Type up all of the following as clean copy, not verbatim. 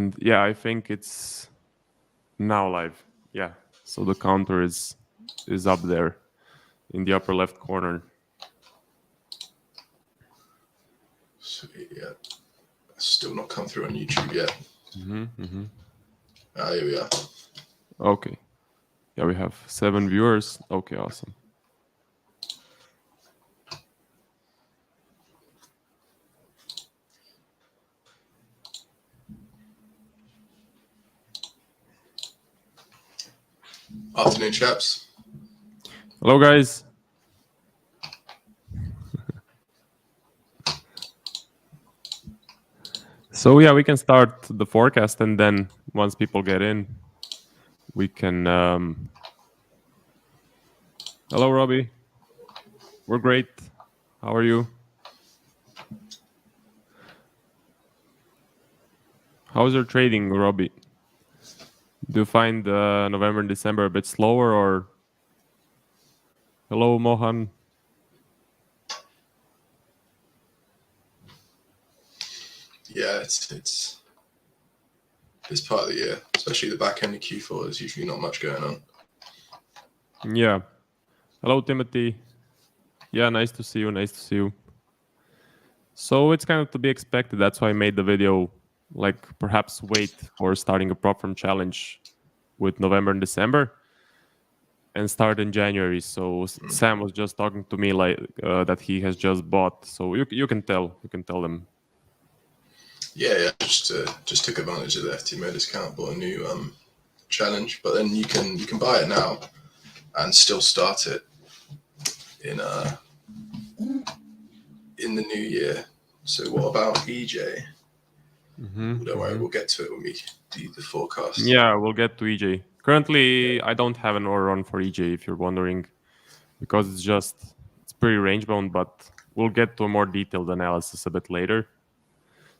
And yeah, I think it's now live. Yeah. So the counter is up there in the upper left corner. Sweet, yeah. Still not come through on YouTube yet. Here we are. Okay. Yeah, we have 7 viewers. Okay, awesome. Afternoon, chaps. Hello, guys. So yeah, we can start the forecast, and then once people get in, we can. Hello, Robbie. We're great. How are you? How's your trading, Robbie? Do you find November and December a bit slower, or? Hello, Mohan. Yeah, it's this part of the year, especially the back end of Q4, there's usually not much going on. Yeah. Hello, Timothy. Yeah, nice to see you. Nice to see you. So it's kind of to be expected. That's why I made the video, like perhaps wait for starting a prop firm challenge with November and December and start in January. So Sam was just talking to me like that he has just bought. So you can tell them. Yeah, just took advantage of the FTMO discount, bought a new challenge, but then you can buy it now and still start it in the new year. So what about EJ? Don't worry, we'll get to it when we do the forecast. Yeah, we'll get to EJ. Currently, I don't have an order on for EJ, if you're wondering, because it's pretty range bound, but we'll get to a more detailed analysis a bit later.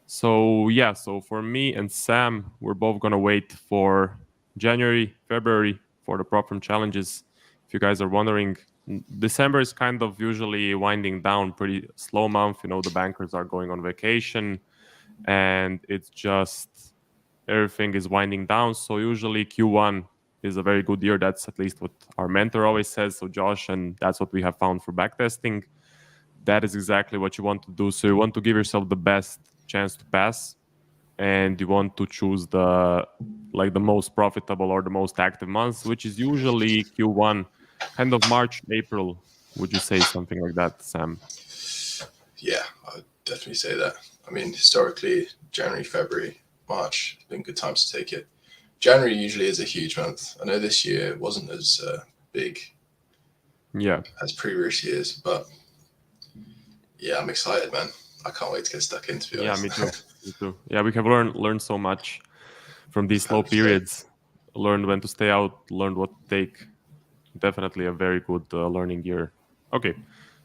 So yeah, so for me and Sam, we're both gonna wait for January, February for the prop firm challenges. If you guys are wondering, December is kind of usually winding down, pretty slow month. You know, the bankers are going on vacation, and it's just everything is winding down. So usually Q1 is a very good year. That's at least what our mentor always says. So Josh, and that's what we have found for backtesting. That is exactly what you want to do. So you want to give yourself the best chance to pass, and you want to choose the most profitable or the most active months, which is usually Q1, kind of March, April. Would you say something like that, Sam? Yeah, I would definitely say that. I mean, historically, January, February, March have been good times to take it. January usually is a huge month. I know this year wasn't as big as previous years, but yeah, I'm excited, man. I can't wait to get stuck in, to be honest. Yeah, me too. Me too. Yeah, we have learned so much from these slow periods. Learned when to stay out, learned what to take. Definitely a very good learning year. Okay,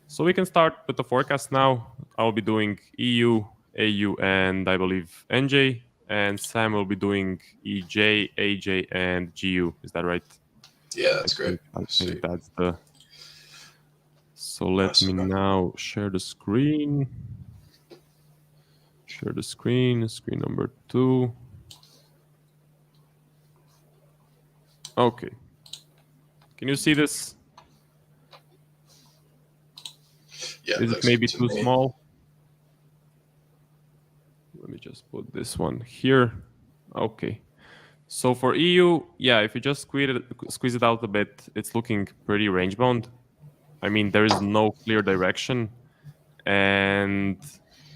so we can start with the forecast now. I'll be doing EU, AU, and I believe NJ, and Sam will be doing EJ, AJ, and GU. Is that right? Yeah, that's great. I think that's the. So let me now share the screen. Share the screen number 2. Okay. Can you see this? Yeah, is it maybe too small? Let me just put this one here. Okay. So for EU, yeah, if you just squeeze it out a bit, it's looking pretty range bound. I mean, there is no clear direction. And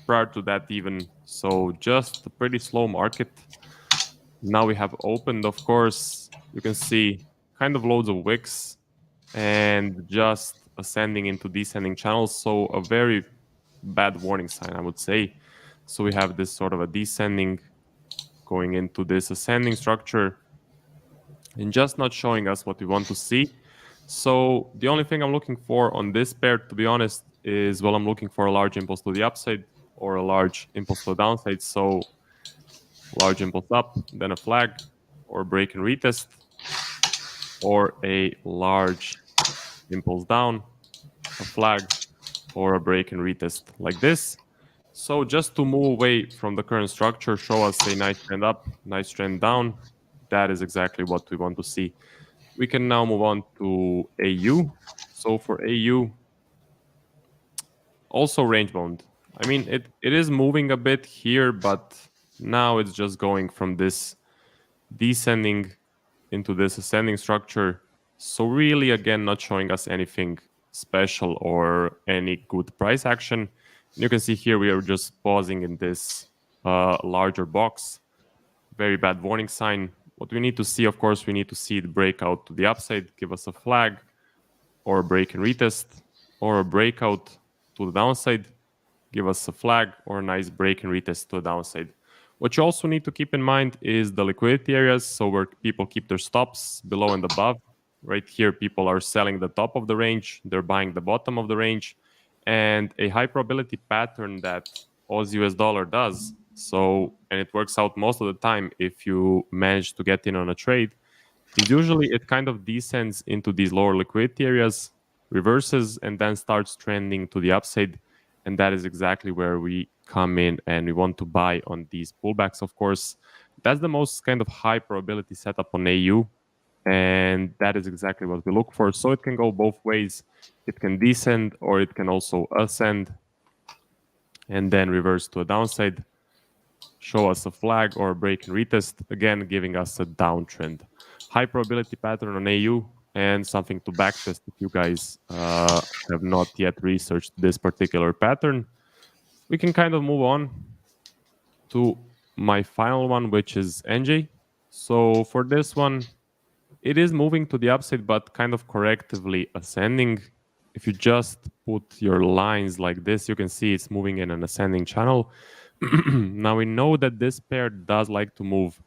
prior to that even, so just a pretty slow market. Now we have opened, of course, you can see kind of loads of wicks and just ascending into descending channels. So a very bad warning sign, I would say. So we have this sort of a descending going into this ascending structure and just not showing us what we want to see. So the only thing I'm looking for on this pair, to be honest, is, well, I'm looking for a large impulse to the upside or a large impulse to the downside. So large impulse up, then a flag or break and retest, or a large impulse down, a flag, or a break and retest like this. So just to move away from the current structure, show us a nice trend up, nice trend down. That is exactly what we want to see. We can now move on to AU. So for AU, also range bound. I mean, it is moving a bit here, but now it's just going from this descending into this ascending structure. So really, again, not showing us anything special or any good price action. And you can see here we are just pausing in this larger box. Very bad warning sign. What we need to see, of course, we need to see it break out to the upside, give us a flag, or a break and retest, or a breakout to the downside, give us a flag, or a nice break and retest to the downside. What you also need to keep in mind is the liquidity areas, so where people keep their stops below and above. Right here, people are selling the top of the range, they're buying the bottom of the range, and a high probability pattern that Aussie US dollar does. So, and it works out most of the time if you manage to get in on a trade, is usually it kind of descends into these lower liquidity areas, reverses, and then starts trending to the upside. And that is exactly where we come in and we want to buy on these pullbacks, of course. That's the most kind of high probability setup on AU. And that is exactly what we look for. So it can go both ways. It can descend or it can also ascend and then reverse to a downside, show us a flag or a break and retest, again giving us a downtrend. High probability pattern on AU and something to backtest if you guys have not yet researched this particular pattern. We can kind of move on to my final one, which is NJ. So for this one, it is moving to the upside, but kind of correctively ascending. If you just put your lines like this, you can see it's moving in an ascending channel. Now we know that this pair does like to move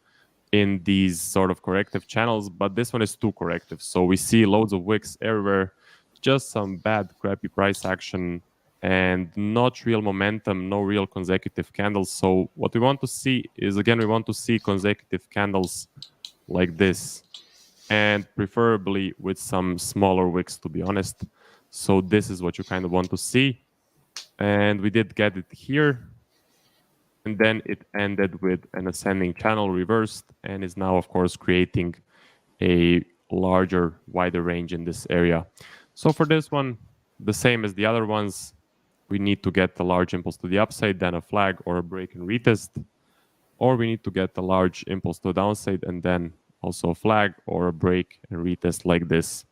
in these sort of corrective channels, but this one is too corrective. So we see loads of wicks everywhere, just some bad, crappy price action and not real momentum, no real consecutive candles. So what we want to see is, again, we want to see consecutive candles like this, and preferably with some smaller wicks, to be honest. So this is what you kind of want to see. And we did get it here. And then it ended with an ascending channel reversed and is now, of course, creating a larger, wider range in this area. So for this one, the same as the other ones, we need to get a large impulse to the upside, then a flag or a break and retest, or we need to get a large impulse to the downside and then also a flag or a break and retest like this.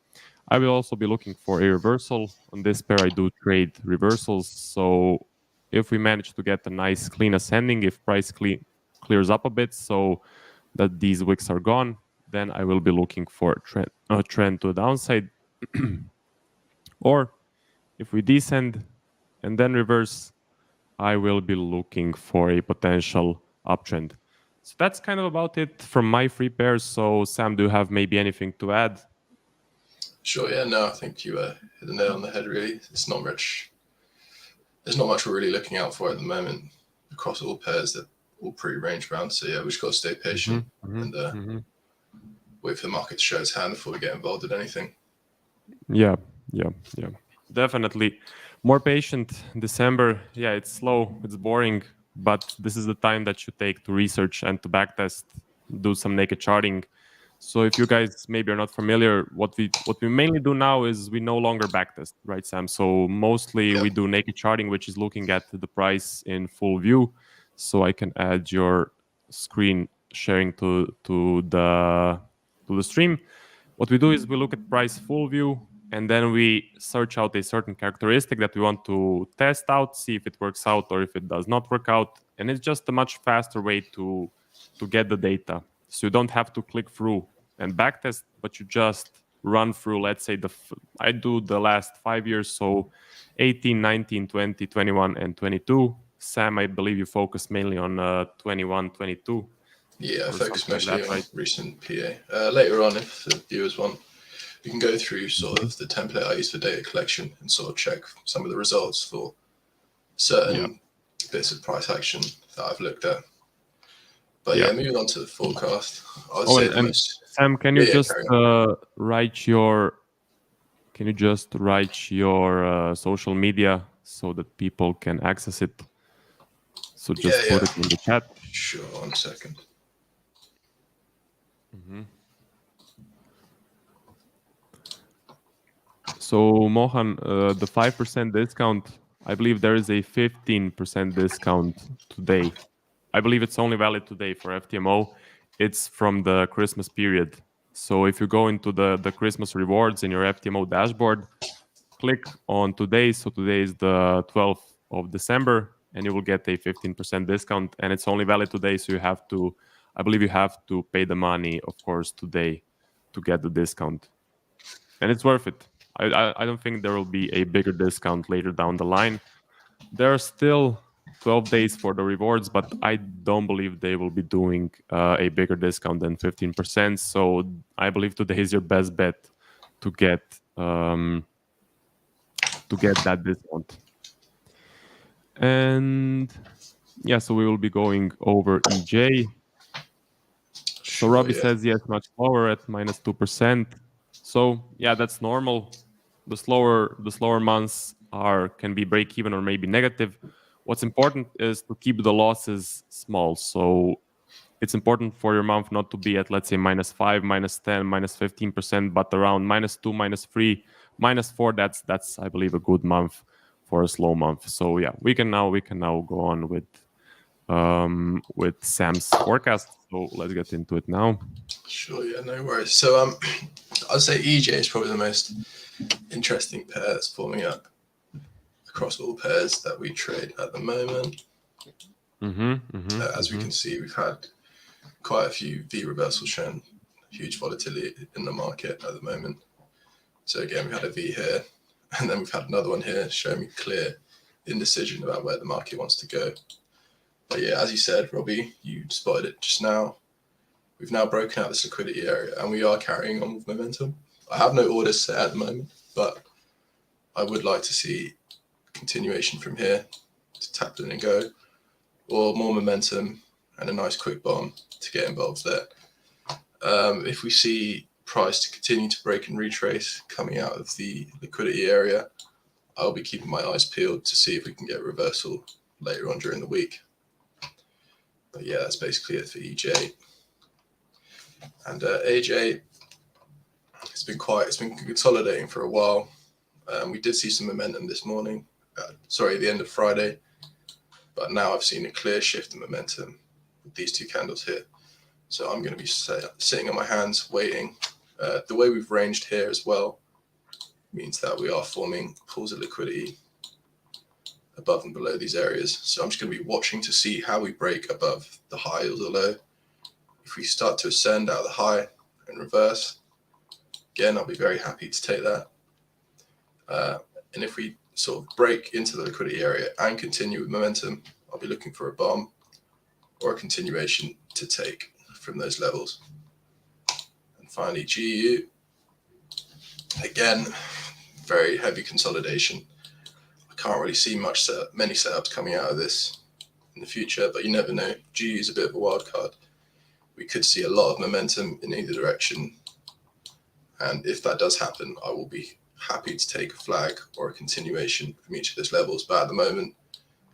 I will also be looking for a reversal. On this pair, I do trade reversals. So if we manage to get a nice clean ascending, if price clears up a bit so that these wicks are gone, then I will be looking for a trend to the downside. Or if we descend and then reverse, I will be looking for a potential uptrend. So that's kind of about it from my free pairs. So Sam, do you have maybe anything to add? Sure, yeah, no, I think you hit the nail on the head, really. There's not much we're really looking out for at the moment across all pairs. They're all pretty range bound. So, yeah, we just got to stay patient and wait for the market to show its hand before we get involved in anything. Yeah. Definitely. More patient. December, yeah, it's slow, it's boring, but this is the time that you take to research and to backtest, do some naked charting. So if you guys maybe are not familiar, what we mainly do now is we no longer backtest, right, Sam? So mostly we do naked charting, which is looking at the price in full view. So I can add your screen sharing to the stream. What we do is we look at price full view, and then we search out a certain characteristic that we want to test out, see if it works out or if it does not work out. And it's just a much faster way to get the data. So you don't have to click through and backtest, but you just run through, let's say, I do the last 5 years, so 18, 19, 20, 21, and 22. Sam, I believe you focus mainly on 21, 22. Yeah, I focus mostly on recent PA. Later on, if the viewers want, we can go through sort of the template I use for data collection and sort of check some of the results for certain bits of price action that I've looked at. But yeah, moving on to the forecast, I'd say the most. Sam, can you just write your social media so that people can access it? So just put it in the chat. Sure, 1 second. So Mohan, the 5% discount, I believe there is a 15% discount today. I believe it's only valid today for FTMO. It's from the Christmas period. So if you go into the Christmas rewards in your FTMO dashboard, click on today. So today is the 12th of December, and you will get a 15% discount. And it's only valid today. So you have to, I believe you have to pay the money, of course, today to get the discount. And it's worth it. I don't think there will be a bigger discount later down the line. There are still 12 days for the rewards, but I don't believe they will be doing a bigger discount than 15%. So I believe today is your best bet to get that discount. And yeah, so we will be going over EJ. So Robbie says yes, much lower at -2%. So yeah, that's normal. The slower months can be break even or maybe negative. What's important is to keep the losses small. So it's important for your month not to be at, let's say, -5, -10, -15%, but around -2, -3, -4. That's I believe a good month for a slow month. So yeah, we can now go on with Sam's forecast. So let's get into it now. Sure, yeah, no worries. So I'd say EJ is probably the most interesting pair that's forming up across all pairs that we trade at the moment. As we can see, we've had quite a few V reversals shown, huge volatility in the market at the moment. So again, we had a V here, and then we've had another one here showing me clear indecision about where the market wants to go. But yeah, as you said, Robbie, you spotted it just now. We've now broken out this liquidity area, and we are carrying on with momentum. I have no orders set at the moment, but I would like to see continuation from here to tap in and go, or more momentum and a nice quick bomb to get involved there. If we see price to continue to break and retrace coming out of the liquidity area, I'll be keeping my eyes peeled to see if we can get reversal later on during the week. But yeah, that's basically it for EJ. And AJ, it's been consolidating for a while. We did see some momentum this morning, the end of Friday, but now I've seen a clear shift in momentum with these two candles here. So I'm going to be sitting on my hands waiting. The way we've ranged here as well means that we are forming pools of liquidity above and below these areas. So I'm just going to be watching to see how we break above the high or the low. If we start to ascend out of the high and reverse, again, I'll be very happy to take that. And if we sort of break into the liquidity area and continue with momentum, I'll be looking for a bomb or a continuation to take from those levels. And finally, GU, again, very heavy consolidation. I can't really see many setups coming out of this in the future, but you never know. GU is a bit of a wild card. We could see a lot of momentum in either direction. And if that does happen, I will be happy to take a flag or a continuation from each of those levels. But at the moment,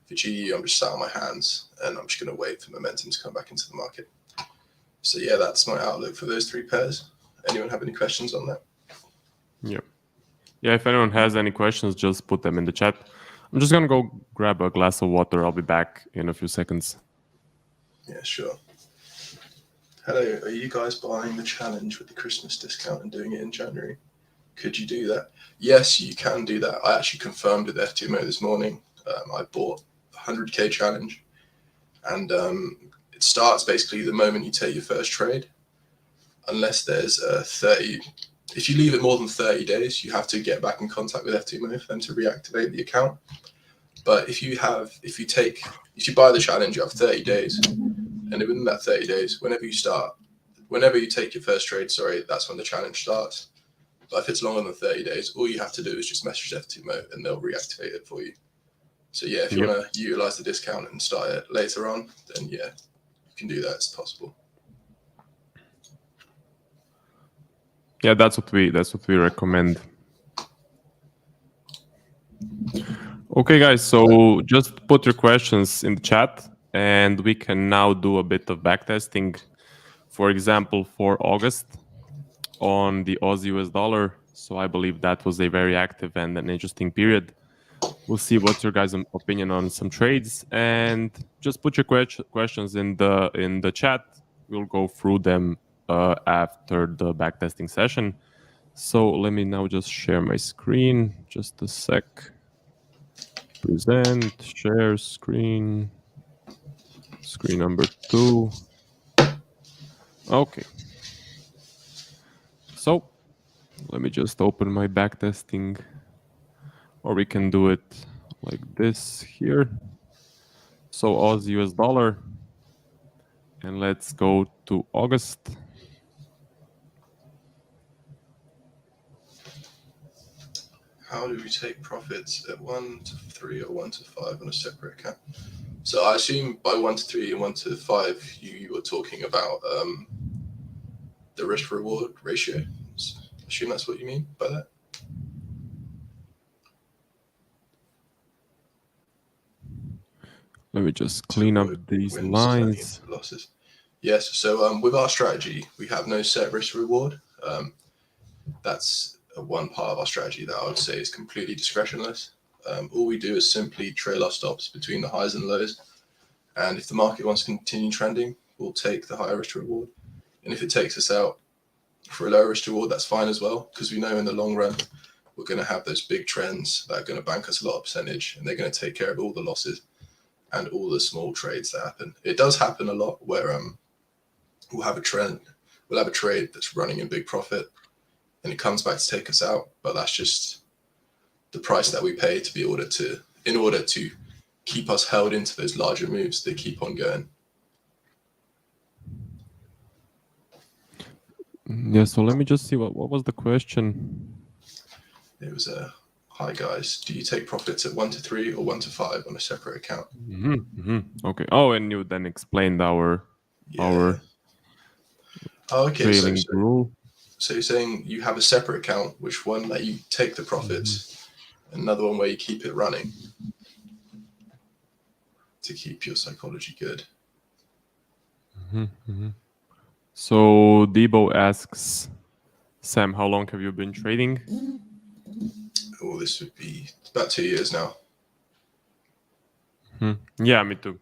for GU, I'm just sat on my hands and I'm just going to wait for momentum to come back into the market. So yeah, that's my outlook for those three pairs. Anyone have any questions on that? Yeah, if anyone has any questions, just put them in the chat. I'm just going to go grab a glass of water. I'll be back in a few seconds. Yeah, sure. Hello, are you guys buying the challenge with the Christmas discount and doing it in January? Could you do that? Yes, you can do that. I actually confirmed with FTMO this morning. I bought the 100K challenge, and it starts basically the moment you take your first trade, unless there's 30. If you leave it more than 30 days, you have to get back in contact with FTMO for them to reactivate the account. But if you buy the challenge, you have 30 days. And within that 30 days, whenever you take your first trade, that's when the challenge starts. But if it's longer than 30 days, all you have to do is just message FTMO and they'll reactivate it for you. So yeah, if you want to utilize the discount and start it later on, then yeah, you can do that. It's possible. Yeah, that's what we recommend. Okay, guys, so just put your questions in the chat. and we can now do a bit of backtesting. For example, for August on the Aussie US dollar. So I believe that was a very active and an interesting period. We'll see what's your guys' opinion on some trades, and just put your questions in the chat. We'll go through them after the backtesting session. So let me now just share my screen. Just a sec. Present, share screen. Screen number 2. Okay. So let me just open my backtesting, or we can do it like this here. So Aussie US dollar, and let's go to August. How do we take profits at 1 to 3 or 1 to 5 on a separate account? So I assume by 1 to 3 and 1 to 5, you were talking about the risk reward ratio. So I assume that's what you mean by that. Let me just clean up these lines. Losses. Yes. So with our strategy, we have no set risk reward. That's one part of our strategy that I would say is completely discretionless. All we do is simply trail our stops between the highs and lows. And if the market wants to continue trending, we'll take the higher risk reward. And if it takes us out for a lower risk reward, that's fine as well, because we know in the long run, we're going to have those big trends that are going to bank us a lot of percentage, and they're going to take care of all the losses and all the small trades that happen. It does happen a lot where we'll have a trend, we'll have a trade that's running in big profit, and it comes back to take us out. But that's just the price that we pay to be in order to keep us held into those larger moves. They keep on going. Yeah. So let me just see what was the question. It was hi guys, do you take profits at 1 to 3 or 1 to 5 on a separate account? Okay. Oh, and you then explained our trailing rule. So you're saying you have a separate account, which one that you take the profits, another one where you keep it running to keep your psychology good. So Debo asks, Sam, how long have you been trading? Oh, this would be about 2 years now. Yeah, me too.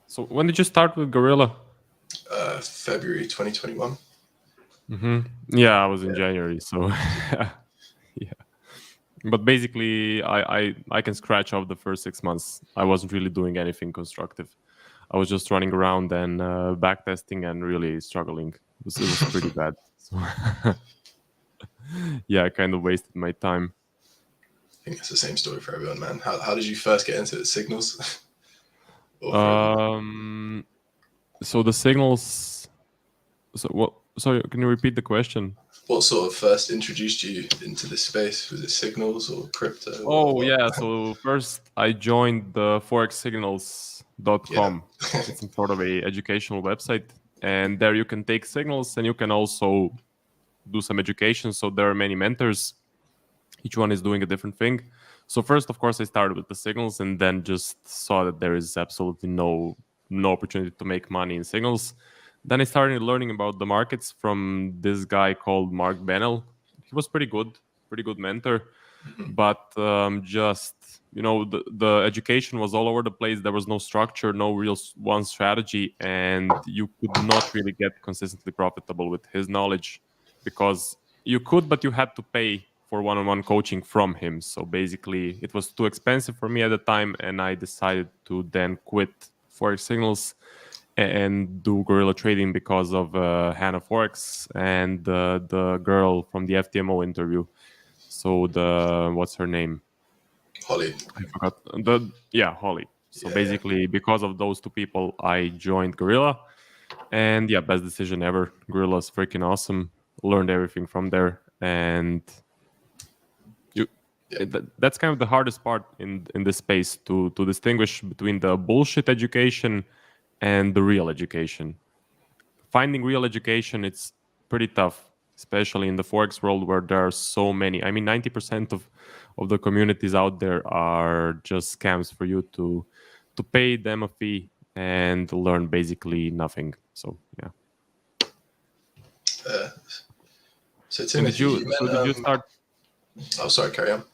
So when did you start with Gorilla? February 2021. Yeah, I was in January, so yeah. But basically, I can scratch off the first 6 months. I wasn't really doing anything constructive. I was just running around and backtesting and really struggling. It was pretty bad. So yeah, I kind of wasted my time. I think it's the same story for everyone, man. How did you first get into the signals? So the signals. So what? Sorry, can you repeat the question? What sort of first introduced you into this space? Was it signals or crypto? Oh, yeah. So first I joined the forexsignals.com. Yeah. It's some sort of a educational website. And there you can take signals and you can also do some education. So there are many mentors. Each one is doing a different thing. So first, of course, I started with the signals and then just saw that there is absolutely no opportunity to make money in signals. Then I started learning about the markets from this guy called Mark Bennell. He was pretty good mentor, but just the education was all over the place. There was no structure, no real one strategy, and you could not really get consistently profitable with his knowledge, because you could, but you had to pay for one-on-one coaching from him. So basically, it was too expensive for me at the time, and I decided to then quit Forex Signals and do guerrilla trading because of Hannah Forex and the girl from the FTMO interview. So what's her name? Holly. I forgot. Holly. So basically, because of those two people, I joined Gorilla, and yeah, best decision ever. Gorilla's freaking awesome. Learned everything from there, and that's kind of the hardest part in this space to distinguish between the bullshit education and the real education. Finding real education, it's pretty tough, especially in the Forex world where there are so many. I mean, 90% of the communities out there are just scams for you to pay them a fee and learn basically nothing. So yeah. So And Timothy, did you start? Oh, sorry, carry on.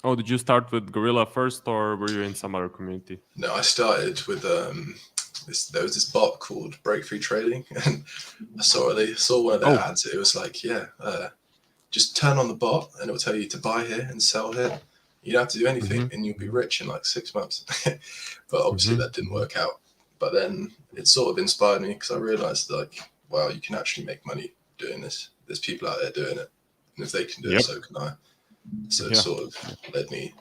Oh, did you start with Gorilla first, or were you in some other community? No, I started with there was this bot called Breakthrough Trading, and I saw one of their ads. It was like, just turn on the bot, and it will tell you to buy here and sell here. You don't have to do anything, and you'll be rich in like 6 months. But obviously that didn't work out. But then it sort of inspired me because I realized like, wow, you can actually make money doing this. There's people out there doing it, and if they can do it, so can I. So it sort of led me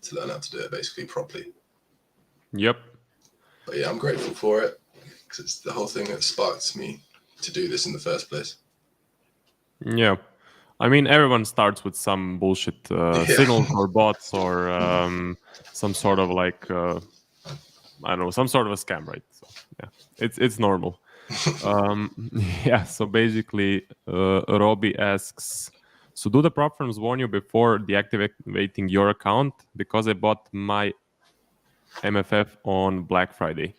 to learn how to do it basically properly. Yep. But yeah, I'm grateful for it because it's the whole thing that sparked me to do this in the first place. Yeah. I mean, everyone starts with some bullshit signals or bots or some sort of like I don't know, some sort of a scam, right? So yeah, it's normal. Yeah. So basically, Robbie asks, so do the prop firms warn you before deactivating your account because I bought my MFF on Black Friday?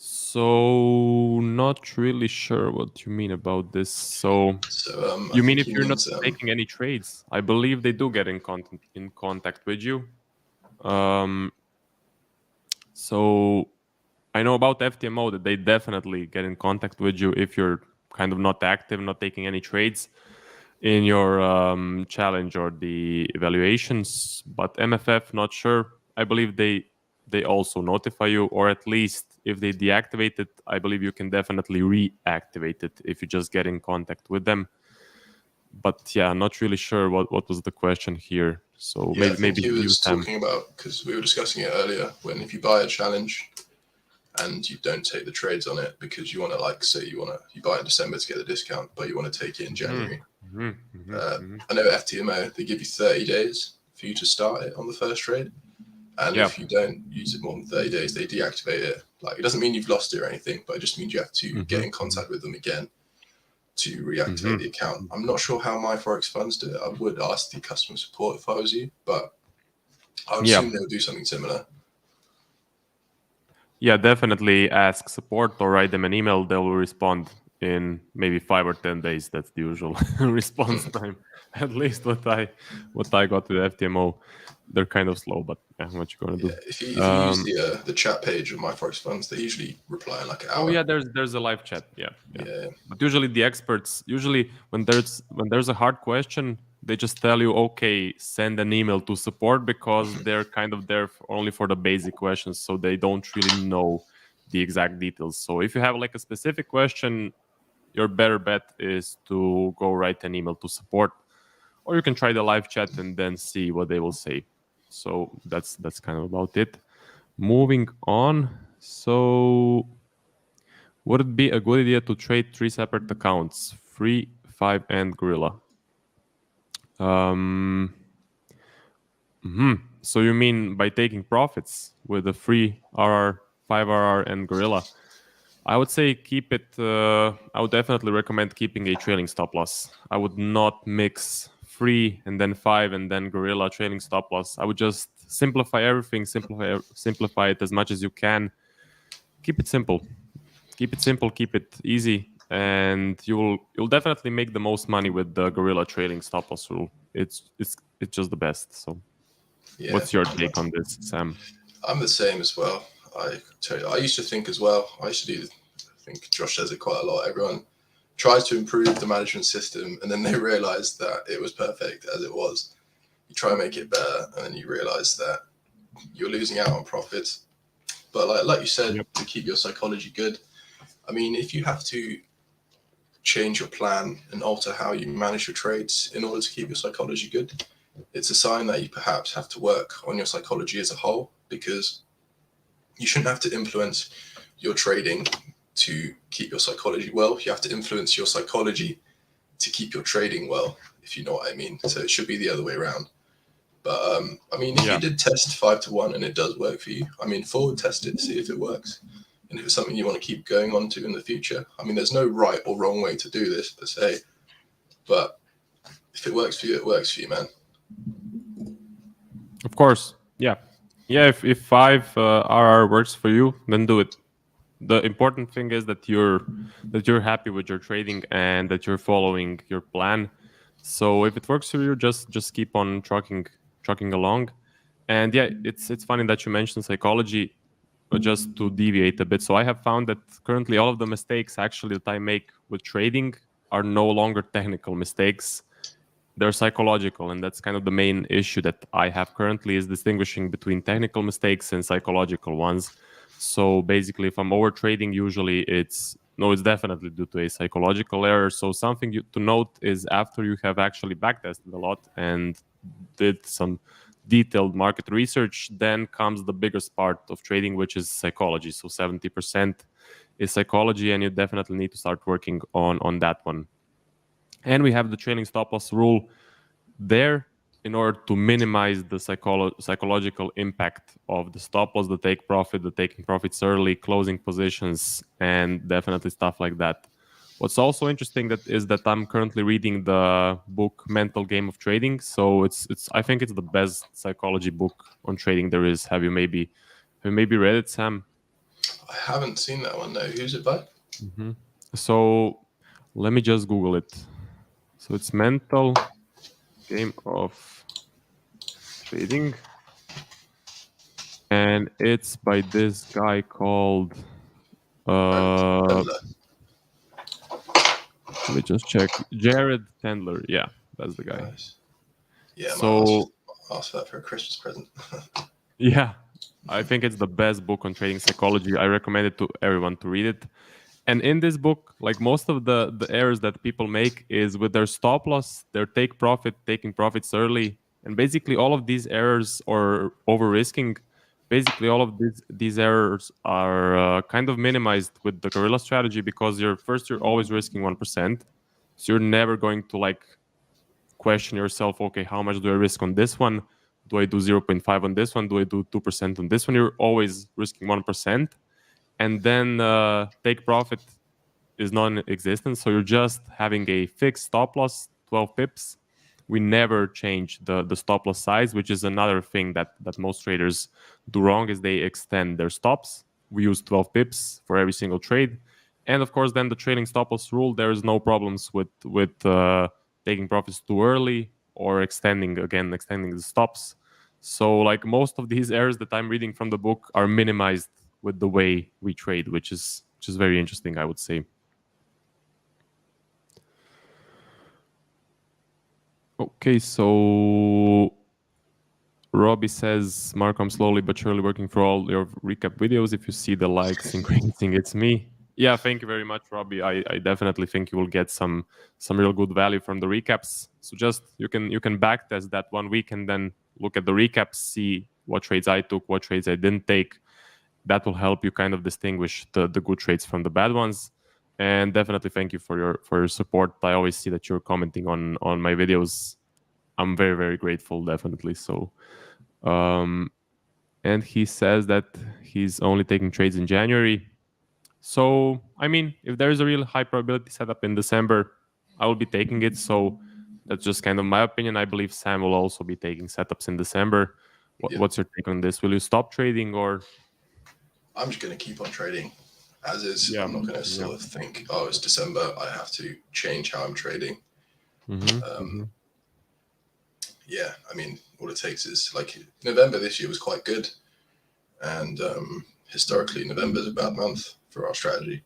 So not really sure what you mean about this. So you mean if you're not making any trades? I believe they do get in contact with you. So I know about FTMO that they definitely get in contact with you if you're kind of not active, not taking any trades in your challenge or the evaluations. But MFF, not sure. I believe they also notify you, or at least if they deactivate it, I believe you can definitely reactivate it if you just get in contact with them. But yeah, not really sure what was the question here. So yeah, maybe he was talking about, because we were discussing it earlier, when if you buy a challenge and you don't take the trades on it because you want to, like, say you buy it in December to get the discount, but you want to take it in January. I know FTMO, they give you 30 days for you to start it on the first trade. And if you don't use it more than 30 days, they deactivate it. Like, it doesn't mean you've lost it or anything, but it just means you have to get in contact with them again to reactivate the account. I'm not sure how my Forex funds do it. I would ask the customer support if I was you, but I would assume they would do something similar. Yeah, definitely ask support or write them an email. They will respond in maybe 5 or 10 days. That's the usual response time. At least what I got with FTMO. They're kind of slow, but yeah, what you gonna do? If you use the chat page of my Forex funds, they usually reply in like an hour. Oh yeah, there's a live chat. Yeah. But usually the experts, when there's a hard question, they just tell you, okay, send an email to support, because they're kind of there only for the basic questions, so they don't really know the exact details. So if you have like a specific question, your better bet is to go write an email to support, or you can try the live chat and then see what they will say. So that's kind of about it. Moving on. So would it be a good idea to trade 3 separate accounts, Free, 5, and Gorilla? So you mean by taking profits with the Free RR, 5 RR, and Gorilla? I would say keep it. I would definitely recommend keeping a trailing stop loss. I would not mix Free and then 5 and then Gorilla trailing stop loss. I would just simplify everything, simplify it as much as you can. Keep it simple. Keep it simple, keep it easy, and you'll definitely make the most money with the Gorilla trailing stop loss rule. It's just the best. So what's your take on this, Sam? I'm the same as well. I used to think as well. I think Josh says it quite a lot. Everyone tries to improve the management system, and then they realize that it was perfect as it was. You try and make it better, and then you realize that you're losing out on profits. But like you said, to keep your psychology good, I mean, if you have to change your plan and alter how you manage your trades in order to keep your psychology good, it's a sign that you perhaps have to work on your psychology as a whole, because you shouldn't have to influence your trading to keep your psychology well. You have to influence your psychology to keep your trading well, if you know what I mean. So it should be the other way around. But I mean, if you did test 5 to 1 and it does work for you, I mean, forward test it, see if it works. And if it's something you want to keep going on to in the future, I mean, there's no right or wrong way to do this per se, but if it works for you, it works for you, man. Of course, yeah. Yeah, if 5 RR works for you, then do it. The important thing is that you're happy with your trading and that you're following your plan. So if it works for you, just keep on trucking along. And yeah, it's funny that you mentioned psychology, but just to deviate a bit. So I have found that currently all of the mistakes actually that I make with trading are no longer technical mistakes. They're psychological, and that's kind of the main issue that I have currently, is distinguishing between technical mistakes and psychological ones. So basically, if I'm over trading, usually it's definitely due to a psychological error. So something to note is, after you have actually backtested a lot and did some detailed market research, then comes the biggest part of trading, which is psychology. So 70% is psychology, and you definitely need to start working on that one. And we have the trailing stop loss rule there in order to minimize the psychological impact of the stop loss, the take profit, the taking profits early, closing positions, and definitely stuff like that. What's also interesting that is that I'm currently reading the book Mental Game of Trading. So it's I think it's the best psychology book on trading there is. Have you maybe read it, Sam? I haven't seen that one though. Who's it by? Hmm. So let me just Google it. So it's Mental Game of Trading, and it's by this guy called Jared uh Tendler. let me just check. Jared Tendler. Yeah, that's the guy. Nice. Yeah, I might So ask for that for a Christmas present. yeah, I think it's the best book on trading psychology. I recommend it to everyone to read it. And in this book, like, most of the errors that people make is with their stop loss, their take profit, taking profits early, and basically all of these errors, or over risking, basically all of these errors are kind of minimized with the gorilla strategy, because you're always risking 1%, so you're never going to, like, question yourself, okay, how much do I risk on this one? Do I do 0.5 on this one? Do I do 2% on this one? You're always risking 1. And then take profit is non-existent. So you're just having a fixed stop loss, 12 pips. We never change the stop loss size, which is another thing that most traders do wrong, is they extend their stops. We use 12 pips for every single trade. And of course, then the trailing stop loss rule, there is no problems with taking profits too early, or extending the stops. So, like, most of these errors that I'm reading from the book are minimized with the way we trade, which is very interesting, I would say. Okay, so Robbie says, Mark, I'm slowly but surely working for all your recap videos. If you see the likes increasing, it's me. Yeah, thank you very much, Robbie. I definitely think you will get some real good value from the recaps. So just you can back test that 1 week, and then look at the recaps, see what trades I took, what trades I didn't take. That will help you kind of distinguish the good trades from the bad ones. And definitely thank you for your support. I always see that you're commenting on my videos. I'm very, very grateful, definitely. So and he says that he's only taking trades in January. So, I mean, if there is a real high probability setup in December, I will be taking it. So that's just kind of my opinion. I believe Sam will also be taking setups in December. Yeah, What's your take on this? Will you stop trading, or? I'm just going to keep on trading as is. Yeah, I'm not going to yeah. sort of think, oh, it's December, I have to change how I'm trading. Mm-hmm, Um, mm-hmm. yeah, I mean, all it takes is, like, November this year was quite good. And historically, November is a bad month for our strategy.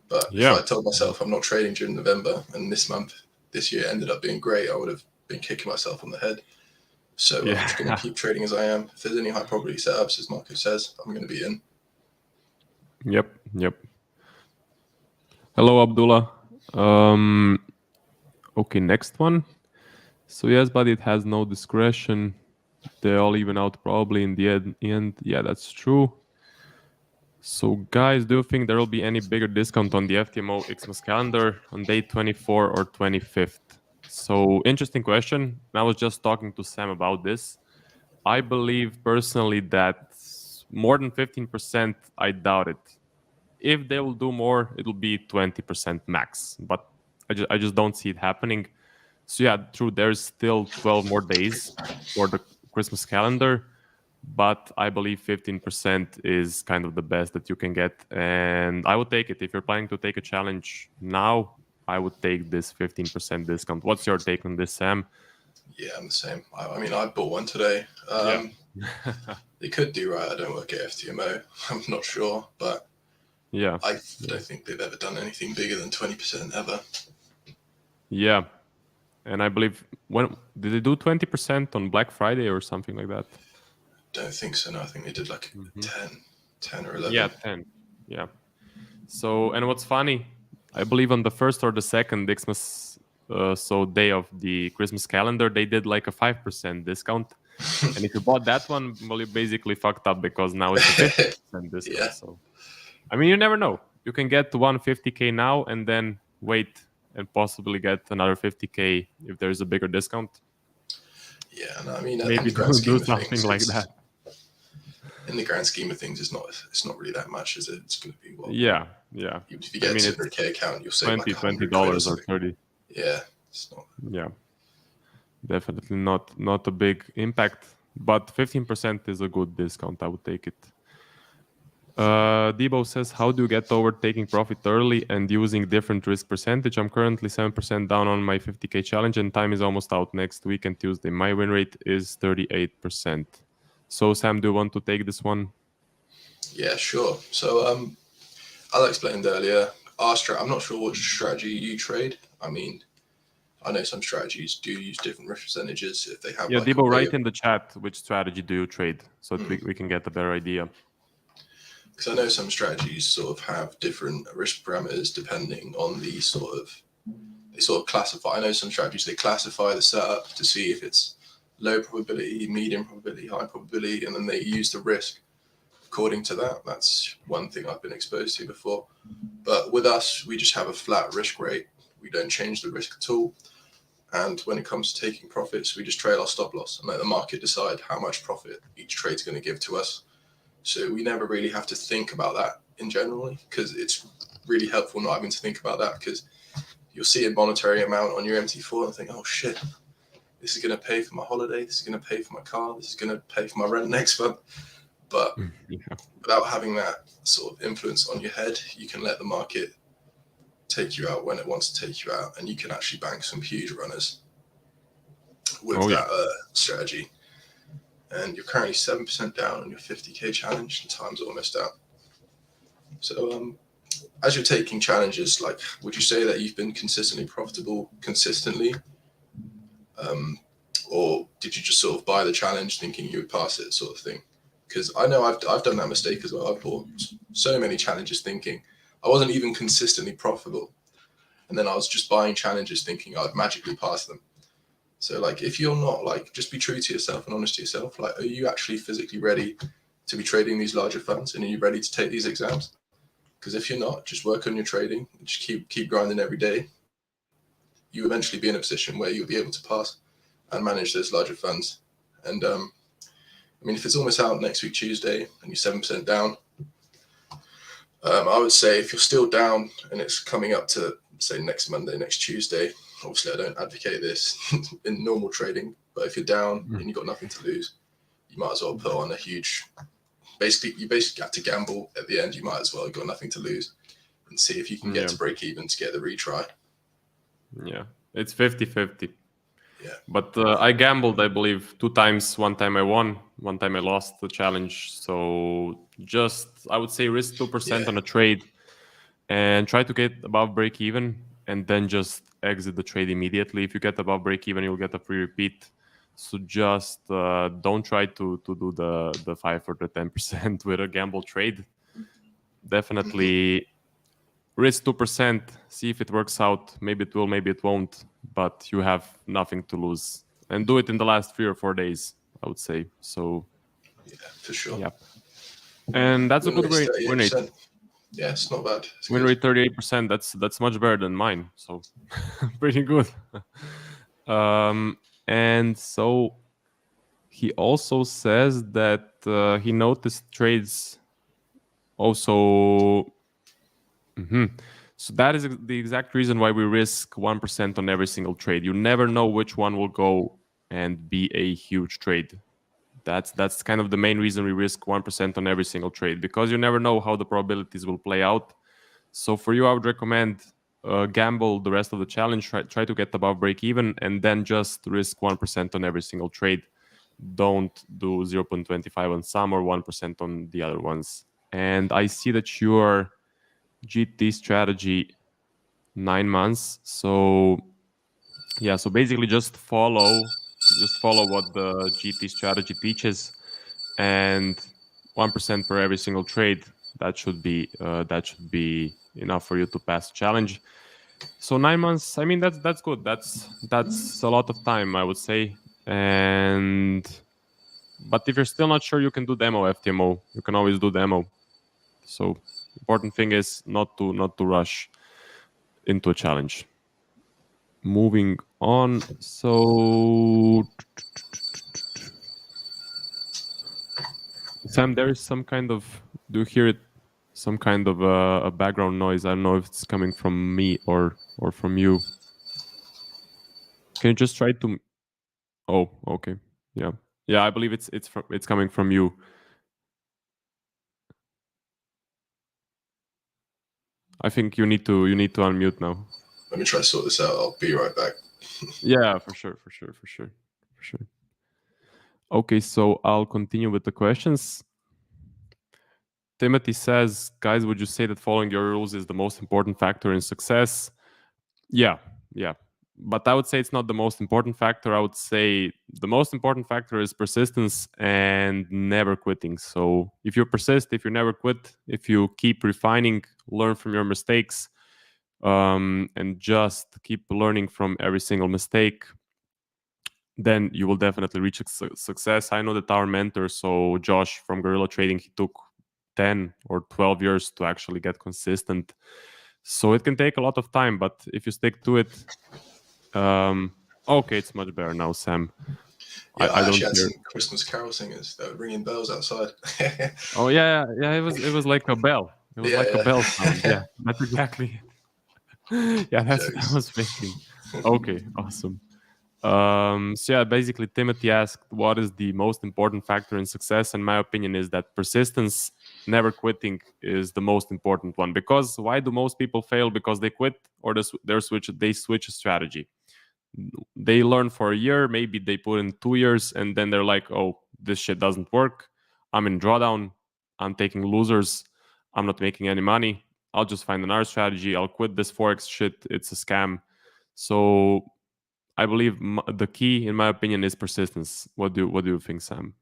But if Yeah. I told myself I'm not trading during November, and this year ended up being great, I would have been kicking myself on the head. So I'm just going to Yeah. keep trading as I am. If there's any high probability setups, as Marco says, I'm going to be in. Yep. Yep. Hello, Abdullah. Um, okay, next one. So yes, but it has no discretion. They all even out probably in the end. Yeah, that's true. So guys, do you think there will be any bigger discount on the FTMO Xmas calendar on day 24 or 25th? So interesting question. I was just talking to Sam about this. I believe personally that more than 15%, I doubt it. If they will do more, it'll be 20% max. But I just don't see it happening. So yeah, true. There's still 12 more days for the Christmas calendar. but I believe 15% is kind of the best that you can get, and I would take it. If you're planning to take a challenge now, I would take this 15% discount. What's your take on this, Sam? Yeah, I'm the same. I mean, I bought one today. Yeah. They could do right. I don't work at FTMO. I'm not sure, but Yeah. I don't think they've ever done anything bigger than 20% ever. Yeah. And I believe, when did they do 20% on Black Friday or something like that? Don't think so. No, I think they did like 10 or 11. Yeah, 10. Yeah. So, and what's funny, I believe on the first or the second Xmas, so day of the Christmas calendar, they did like a 5% discount. And if you bought that one, well, you basically fucked up, because now it's a 50% discount. Yeah. So, I mean, you never know. You can get 150K now and then wait and possibly get another 50K if there's a bigger discount. Yeah, and I mean, in Maybe the grand scheme do of something things, like that. in the grand scheme of things, it's not really that much, is it? It's going to be what? Yeah. Even if you get a 200K account, you'll save like $20 or 30. Yeah, it's not. Yeah, definitely not a big impact, but 15% is a good discount. I would take it. Debo says, how do you get over taking profit early and using different risk percentage? I'm currently 7% down on my 50K challenge, and time is almost out next week and Tuesday. My win rate is 38%. So, Sam, do you want to take this one? Yeah, sure. So, as I explained earlier, I'm not sure which strategy you trade. I mean, I know some strategies do use different risk percentages if they have. Yeah, like Debo, write in the chat which strategy do you trade, so that we can get a better idea. Because I know some strategies sort of have different risk parameters depending on the they sort of classify. I know some strategies, they classify the setup to see if it's low probability, medium probability, high probability, and then they use the risk according to that. That's one thing I've been exposed to before. But with us, we just have a flat risk rate. We don't change the risk at all. And when it comes to taking profits, we just trail our stop loss and let the market decide how much profit each trade's going to give to us. So we never really have to think about that in general, because it's really helpful not having to think about that, because you'll see a monetary amount on your MT4 and think, oh shit, this is going to pay for my holiday, this is going to pay for my car, this is going to pay for my rent next month. But without having that sort of influence on your head, you can let the market take you out when it wants to take you out, and you can actually bank some huge runners with that strategy. And you're currently 7% down on your 50K challenge, and time's almost out. So as you're taking challenges, like, would you say that you've been consistently profitable consistently? Or did you just sort of buy the challenge thinking you would pass it, sort of thing? Because I know I've done that mistake as well. I've bought so many challenges thinking I wasn't even consistently profitable. And then I was just buying challenges thinking I'd magically pass them. So, like, if you're not, like, just be true to yourself and honest to yourself. Like, are you actually physically ready to be trading these larger funds, and are you ready to take these exams? Because if you're not, just work on your trading, and just keep grinding every day. You eventually be in a position where you'll be able to pass and manage those larger funds. And I mean, if it's almost out next week Tuesday and you're 7% down, I would say if you're still down and it's coming up to, say, next Monday, next Tuesday. Obviously, I don't advocate this in normal trading, but if you're down and you've got nothing to lose, you might as well put on a huge. You basically have to gamble at the end. You might as well have got nothing to lose and see if you can get to break even to get the retry. Yeah, it's 50-50. Yeah. But I gambled, I believe, 2 times. One time I won, one time I lost the challenge. So just, I would say, risk 2% on a trade and try to get above break even, and then just exit the trade immediately. If you get above break even, you'll get a free repeat. So just don't try to do the 5 or the 10% with a gamble trade. Definitely risk 2%, see if it works out. Maybe it will, maybe it won't, but you have nothing to lose. And do it in the last 3 or 4 days, I would say. So yeah, for sure. Yeah. And that's a good win rate. Yeah, it's not bad. Win rate 38%. That's much better than mine. So pretty good. And so he also says that he noticed trades also. So that is the exact reason why we risk 1% on every single trade. You never know which one will go and be a huge trade. That's kind of the main reason we risk 1% on every single trade, because you never know how the probabilities will play out. So for you, I would recommend gamble the rest of the challenge, try to get above break even, and then just risk 1% on every single trade. Don't do 0.25 on some or 1% on the other ones. And I see that your GT strategy 9 months. So yeah, so basically just follow what the GT strategy teaches, and 1% per every single trade. That should be enough for you to pass the challenge. So 9 months, I mean, that's good. That's a lot of time, I would say. And but if you're still not sure, you can do demo FTMO. You can always do demo. So important thing is not to rush into a challenge. Moving on. So Sam, there is some kind of, do you hear it? Some kind of a background noise. I don't know if it's coming from me or from you. Can you just try to? Oh, okay. Yeah, yeah. I believe it's coming from you. I think you need to unmute now. Let me try to sort this out. I'll be right back. Yeah, for sure. Okay, so I'll continue with the questions. Timothy says, guys, would you say that following your rules is the most important factor in success? Yeah. But I would say it's not the most important factor. I would say the most important factor is persistence and never quitting. So if you persist, if you never quit, if you keep refining, learn from your mistakes, and just keep learning from every single mistake, then you will definitely reach success. I know that our mentor, so Josh from Guerrilla Trading, he took 10 or 12 years to actually get consistent. So it can take a lot of time, but if you stick to it, okay, it's much better now, Sam. Yeah, I don't actually had hear. some Christmas carol singers that were ringing bells outside. Oh yeah. It was like a bell. It was like a bell sound. Yeah, that's exactly. Yeah, that's what I Jokes. was thinking. Okay, awesome. So yeah, basically Timothy asked, what is the most important factor in success? And my opinion is that persistence, never quitting, is the most important one. Because why do most people fail? Because they quit, or they switch a strategy. They learn for a year, maybe they put in 2 years, and then they're like, oh, this shit doesn't work. I'm in drawdown. I'm taking losers. I'm not making any money. I'll just find another strategy. I'll quit this Forex shit. It's a scam. So I believe the key, in my opinion, is persistence. What do you think, Sam?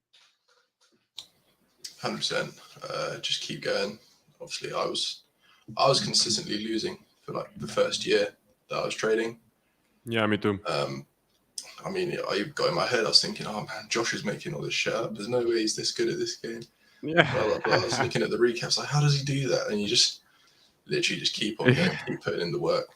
100%. Just keep going. Obviously, I was consistently losing for like the first year that I was trading. Yeah, me too. I mean, I got in my head, I was thinking, oh man, Josh is making all this shit up. There's no way he's this good at this game. Yeah. Blah, blah, blah. I was looking at the recaps, like, how does he do that? And you just literally just keep on going, keep putting in the work.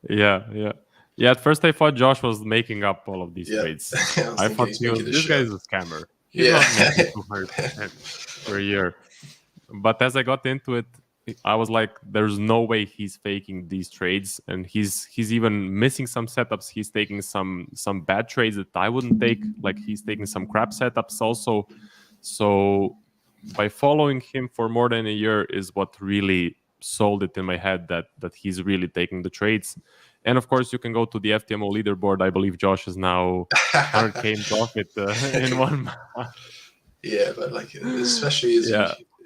Yeah. At first, I thought Josh was making up all of these trades. I thought this guy is a scammer. He's not making 200% per year. But as I got into it, I was like, there's no way he's faking these trades, and he's even missing some setups. He's taking some bad trades that I wouldn't take. Like he's taking some crap setups also. So by following him for more than a year is what really sold it in my head that he's really taking the trades. And of course, you can go to the FTMO leaderboard. I believe Josh is now 100K in profit in 1 month. Yeah, but like especially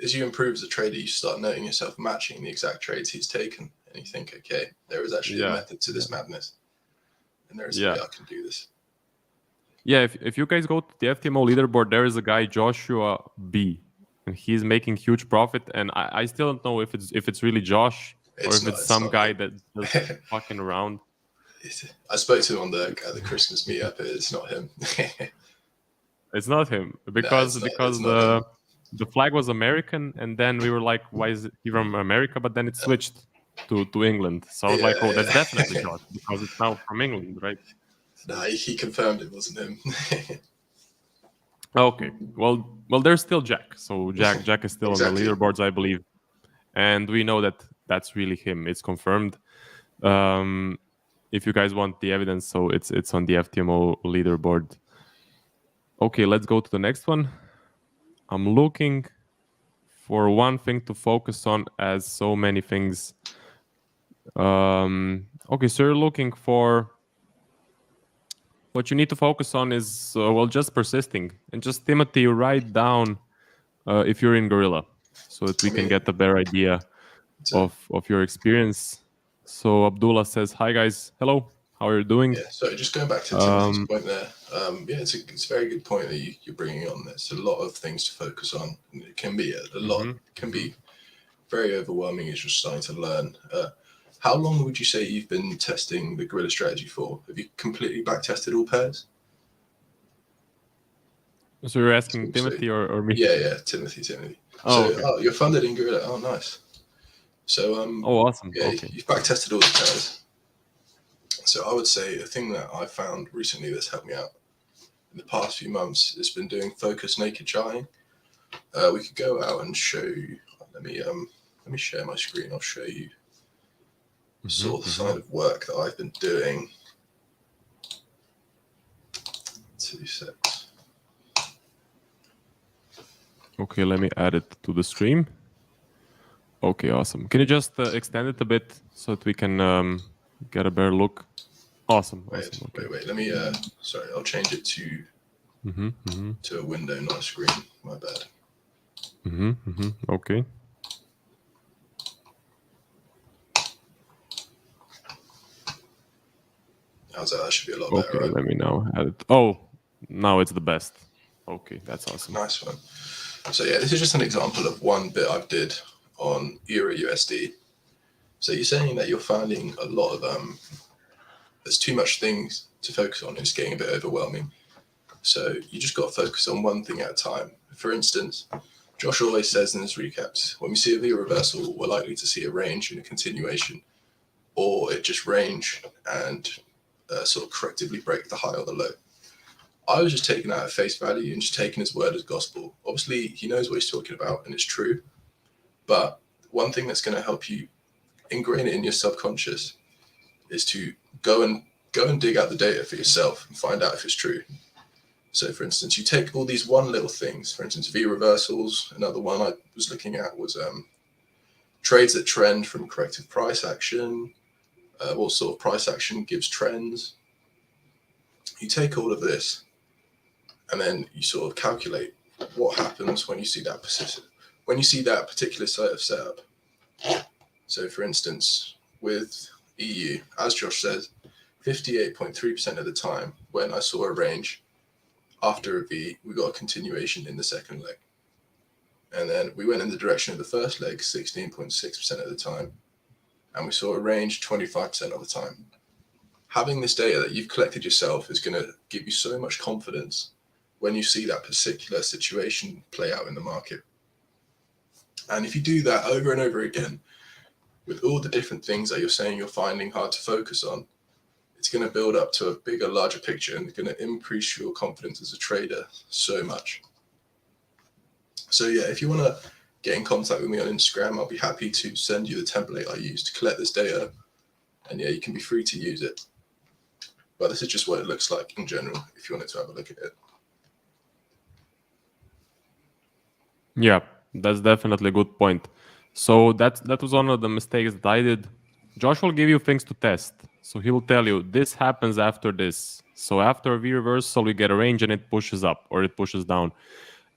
as you improve as a trader, you start noting yourself matching the exact trades he's taken, and you think, okay, there is actually a method to this madness, and there is a way I can do this. Yeah, if you guys go to the FTMO leaderboard, there is a guy, Joshua B, and he's making huge profit. And I still don't know if it's really Josh or if it's some guy that just fucking around. I spoke to him on the Christmas meetup. It's not him. It's not him because the flag was American, and then we were like, why is he from America? But then it switched to England. So I was like, oh, that's definitely Josh because it's now from England, right? No, he confirmed it wasn't him. Okay, well, there's still Jack. So Jack is still on the leaderboards, I believe, and we know that that's really him. It's confirmed. If you guys want the evidence, so it's on the FTMO leaderboard. Okay, let's go to the next one. I'm looking for one thing to focus on as so many things. Okay, so you're looking for what you need to focus on is well, just persisting, and just Timothy, write down if you're in Gorilla, so that we I can mean, get a better idea of your experience. So Abdullah says, "Hi guys, hello, how are you doing?" yeah. So just going back to Timothy's point there, yeah, it's a very good point that you're bringing on. There's a lot of things to focus on, and it can be a lot. It can be very overwhelming as you're starting to learn. How long would you say you've been testing the Gorilla strategy for? Have you completely back tested all pairs? So you're asking So, Timothy or me? yeah, Timothy. Oh, So, okay. you're funded in Gorilla. Oh, nice. So, Oh, awesome. yeah, Okay. you've back tested all the pairs. So, I would say a thing that I found recently that's helped me out in the past few months has been doing focus naked charting. We could go out and show you. Let me share my screen. I'll show you sort of the side of work that I've been doing. 2 seconds. Okay, let me add it to the stream. Okay, awesome. Can you just extend it a bit so that we can get a better look? Awesome. Wait, awesome. Okay. wait. Let me. Sorry, I'll change it to to a window, not a screen. My bad. Okay. How's that? That should be a lot Okay, better, right? let me now add it. Oh, now it's the best. Okay, that's awesome. Nice one. So yeah, this is just an example of one bit I've did on Euro USD. So you're saying that you're finding a lot of there's too much things to focus on. It's getting a bit overwhelming. So you just got to focus on one thing at a time. For instance, Josh always says in his recaps, when we see a V reversal, we're likely to see a range and a continuation, or it just range and sort of correctively break the high or the low. I was just taking that at face value and just taking his word as gospel. Obviously, he knows what he's talking about and it's true. But one thing that's going to help you ingrain it in your subconscious is to go and dig out the data for yourself and find out if it's true. So, for instance, you take all these one little things. For instance, V reversals. Another one I was looking at was trades that trend from corrective price action. What sort of price action gives trends? You take all of this, and then you sort of calculate what happens when you see that particular set of setup. So, for instance, with EU, as Josh says, 58.3% of the time when I saw a range after a V, we got a continuation in the second leg. And then we went in the direction of the first leg 16.6% of the time, and we saw a range 25% of the time. Having this data that you've collected yourself is going to give you so much confidence when you see that particular situation play out in the market. And if you do that over and over again, with all the different things that you're saying you're finding hard to focus on, it's going to build up to a bigger, larger picture, and it's going to increase your confidence as a trader so much. So yeah, if you want to get in contact with me on Instagram, I'll be happy to send you the template I use to collect this data. And yeah, you can be free to use it. But this is just what it looks like in general, if you wanted to have a look at it. Yeah, that's definitely a good point. So that was one of the mistakes that I did. Josh will give you things to test. So he will tell you this happens after this. So after a V reversal, we get a range and it pushes up or it pushes down.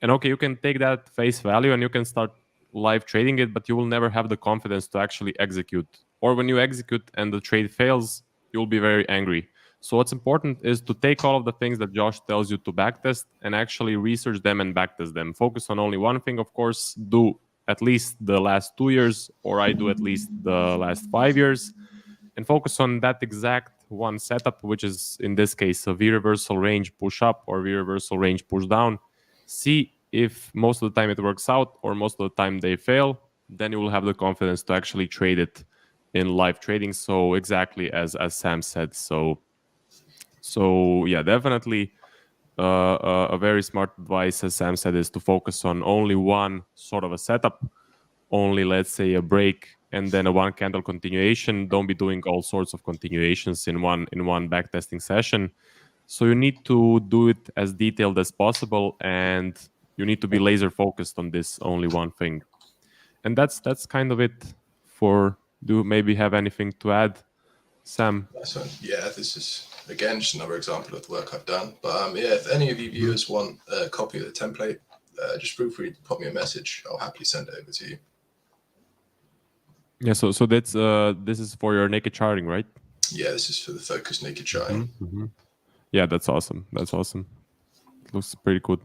And okay, you can take that face value and you can start live trading it, but you will never have the confidence to actually execute. Or when you execute and the trade fails, you'll be very angry. So what's important is to take all of the things that Josh tells you to backtest and actually research them and backtest them. Focus on only one thing, of course. Do at least the last 2 years, or I do at least the last 5 years, and focus on that exact one setup, which is in this case a V reversal range push up or V reversal range push down. See if most of the time it works out or most of the time they fail. Then you will have the confidence to actually trade it in live trading. So exactly as Sam said. So yeah, definitely a very smart advice, as Sam said, is to focus on only one sort of a setup, only let's say a break and then a one candle continuation. Don't be doing all sorts of continuations in one backtesting session. So you need to do it as detailed as possible, and you need to be laser focused on this only one thing. And that's kind of it. For do maybe have anything to add, Sam? Nice one. Yeah, this is again just another example of the work I've done. But yeah, if any of you viewers want a copy of the template, just feel free to pop me a message. I'll happily send it over to you. Yeah. So that's this is for your naked charting, right? Yeah, this is for the focused naked charting. Yeah, that's awesome. That's awesome. It looks pretty good.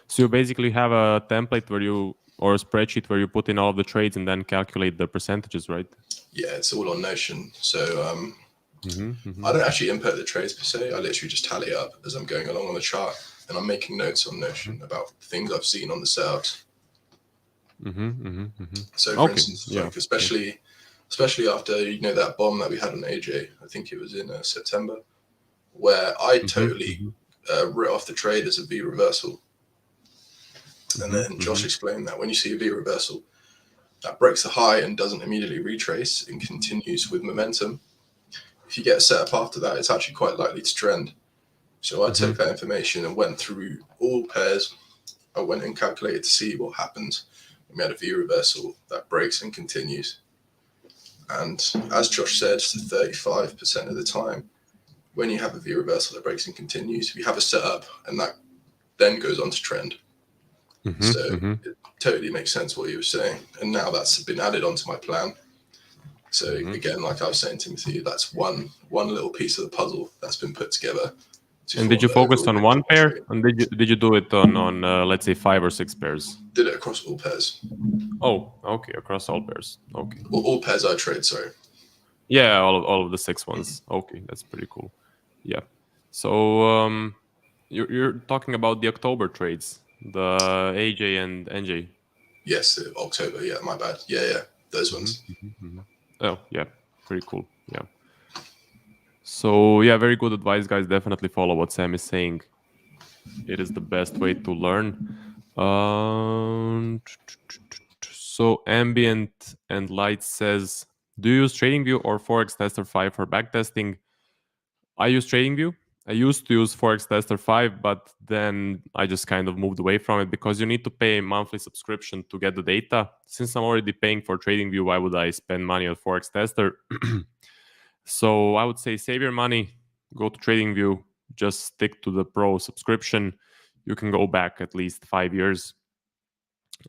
So you basically have a template where you or a spreadsheet where you put in all of the trades and then calculate the percentages, right? Yeah, it's all on Notion. So I don't actually input the trades per se. I literally just tally it up as I'm going along on the chart, and I'm making notes on Notion about things I've seen on the setups. So, for instance, like especially after that bomb that we had on AJ, I think it was in September, where I totally writ off the trade as a V reversal, and then Josh explained that when you see a V reversal, that breaks the high and doesn't immediately retrace and continues with momentum. If you get a setup after that, it's actually quite likely to trend. So I took that information and went through all pairs. I went and calculated to see what happens when we had a V reversal that breaks and continues. And as Josh said, 35% of the time, when you have a V reversal that breaks and continues, you have a setup and that then goes on to trend. It totally makes sense what you were saying. And now that's been added onto my plan. So again, like I was saying, Timothy, that's one little piece of the puzzle that's been put together. And did you focus on one pair? And did you do it on let's say 5 or 6 pairs? Did it across all pairs. Oh, okay, across all pairs. Okay. All pairs I trade, sorry. Yeah, all of the 6 ones. Okay, that's pretty cool. Yeah. So you're talking about the October trades, the AJ and NJ. Yes, October. Yeah, my bad. Yeah, those ones. Oh, yeah, pretty cool. Yeah. So yeah, very good advice, guys. Definitely follow what Sam is saying. It is the best way to learn. So Ambient and Light says, do you use TradingView or Forex Tester 5 for backtesting? I use TradingView. I used to use Forex Tester 5, but then I just kind of moved away from it because you need to pay a monthly subscription to get the data. Since I'm already paying for TradingView, why would I spend money on Forex Tester? So I would say save your money, go to TradingView, just stick to the Pro subscription. You can go back at least 5 years,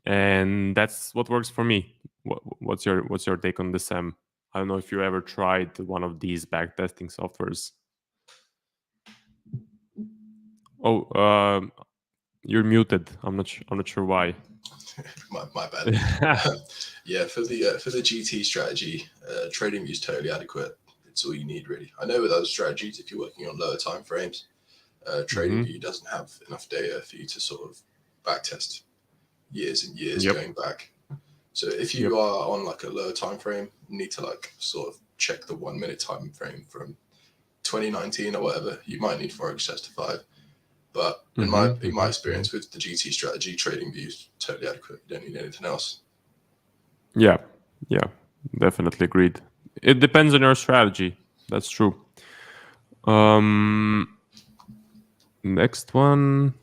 and that's what works for me. What's your take on this, Sam? I don't know if you ever tried one of these backtesting softwares. Oh, you're muted. I'm not sure why. my bad. Yeah, for the GT strategy, TradingView is totally adequate. It's all you need, really. I know with other strategies, if you're working on lower time frames, TradingView doesn't have enough data for you to sort of backtest years and years going back. So if you are on like a lower time frame, you need to like sort of check the 1 minute time frame from 2019 or whatever. You might need Forex Tester 5. But in my experience with the GT strategy, TradingView is totally adequate. You don't need anything else. Yeah, definitely agreed. It depends on your strategy. That's true. Next one.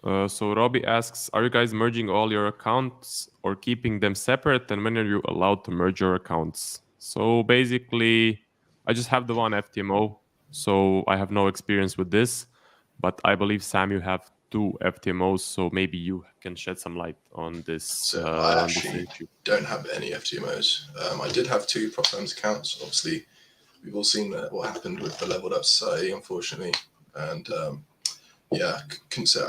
So Robbie asks, are you guys merging all your accounts or keeping them separate? And when are you allowed to merge your accounts? So basically, I just have the one FTMO. So I have no experience with this. But I believe, Sam, you have 2 FTMOs. So maybe you can shed some light on this. So I actually don't have any FTMOs. I did have 2 prop firms accounts. Obviously, we've all seen what happened with the Leveled Up Society, unfortunately. And yeah, couldn't say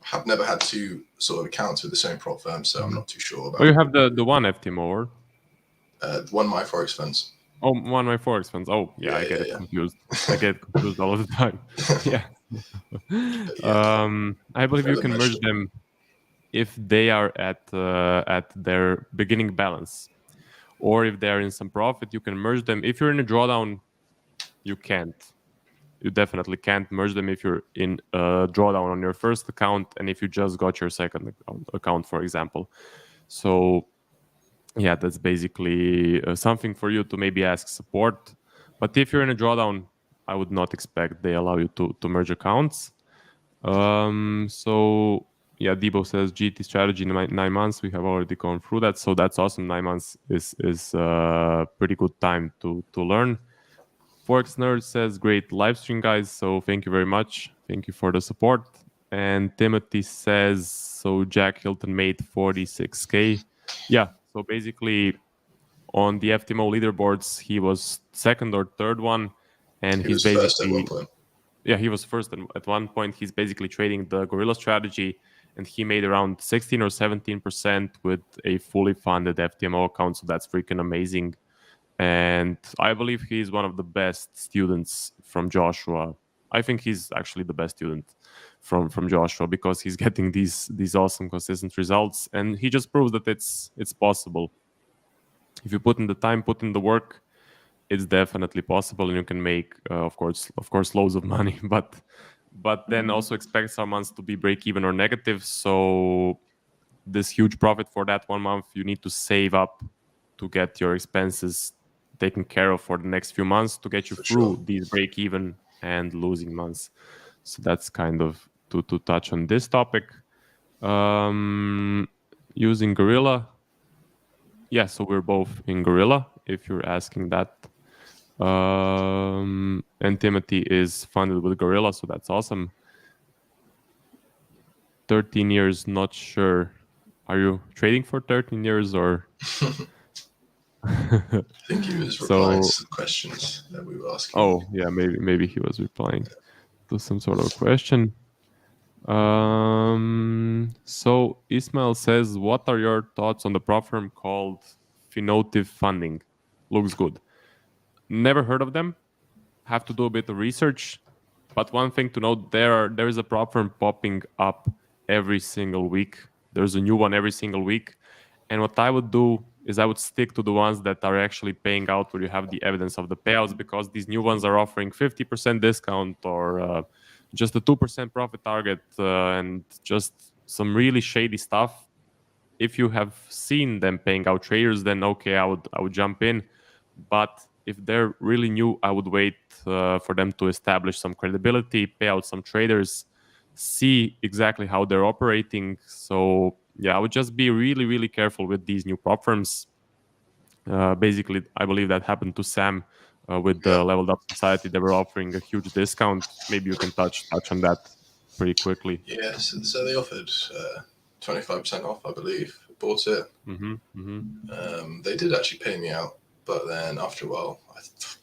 have never had 2 sort of accounts with the same prop firm, so I'm not too sure about. Oh, you have the one FTMO, or? One My Forex funds. Oh, one My Forex funds. Oh, yeah, I get it confused. I get confused all the time. Yeah. I believe you can merge them if they are at their beginning balance, or if they're in some profit. You can merge them. If you're in a drawdown, you can't. You definitely can't merge them if you're in a drawdown on your first account and if you just got your second account, for example. So yeah, that's basically something for you to maybe ask support. But if you're in a drawdown, I would not expect they allow you to merge accounts. So yeah, Debo says GT strategy in 9 months. We have already gone through that, so that's awesome. 9 months is pretty good time to learn. Forex Nerd says great live stream, guys. So thank you very much. Thank you for the support. And Timothy says so. Jack Hilton made 46K. Yeah. So basically, on the FTMO leaderboards, he was second or third one, and He he's was first at one basically point. yeah, he was first at one point. He's basically trading the Gorilla strategy, and he made around 16 or 17% with a fully funded FTMO account. So that's freaking amazing. And I believe he's one of the best students from Joshua. I think he's actually the best student from Joshua because he's getting these awesome consistent results, and he just proves that it's possible. If you put in the time, put in the work, it's definitely possible, and you can make, of course, loads of money. But then also expect some months to be break even or negative. So this huge profit for that 1 month, you need to save up to get your expenses taken care of for the next few months to get you For through sure. these break even and losing months. So that's kind of to touch on this topic. Using Gorilla. Yeah, so we're both in Gorilla, if you're asking that. And Timothy is funded with Gorilla, so that's awesome. 13 years, not sure. Are you trading for 13 years or? I think he was replying to some questions that we were asking. Oh, yeah, maybe he was replying to some sort of question. So Ismail says, what are your thoughts on the prop firm called Finotive Funding? Looks good. Never heard of them. Have to do a bit of research. But one thing to note, there is a prop firm popping up every single week. There's a new one every single week. And what I would do is I would stick to the ones that are actually paying out where you have the evidence of the payouts, because these new ones are offering 50% discount or just a 2% profit target and just some really shady stuff. If you have seen them paying out traders, then okay, I would jump in. But if they're really new, I would wait for them to establish some credibility, pay out some traders, see exactly how they're operating. So yeah, I would just be really, really careful with these new prop firms. Basically, I believe that happened to Sam with the Leveled Up Society. They were offering a huge discount. Maybe you can touch on that pretty quickly. Yeah, so they offered 25% off, I believe. Bought it. They did actually pay me out, but then after a while, I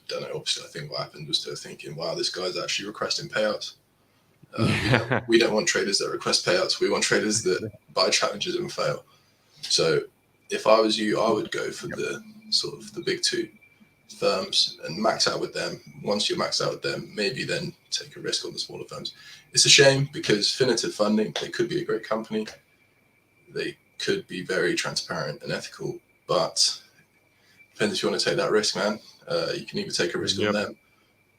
don't know. Obviously, I think what happened was they're thinking, "Wow, this guy's actually requesting payouts." We don't want traders that request payouts. We want traders that buy challenges and fail. So, if I was you, I would go for the sort of the big two firms and max out with them. Once you're maxed out with them, maybe then take a risk on the smaller firms. It's a shame because Finitive Funding, they could be a great company. They could be very transparent and ethical, but depends if you want to take that risk, man. You can either take a risk on them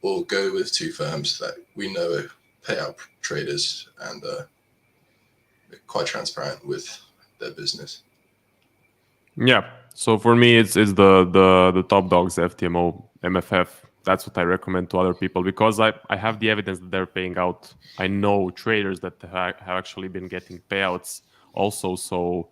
or go with two firms that we know are payout traders and quite transparent with their business. Yeah. So for me, it's the top dogs, FTMO, MFF. That's what I recommend to other people because I have the evidence that they're paying out. I know traders that have actually been getting payouts also. So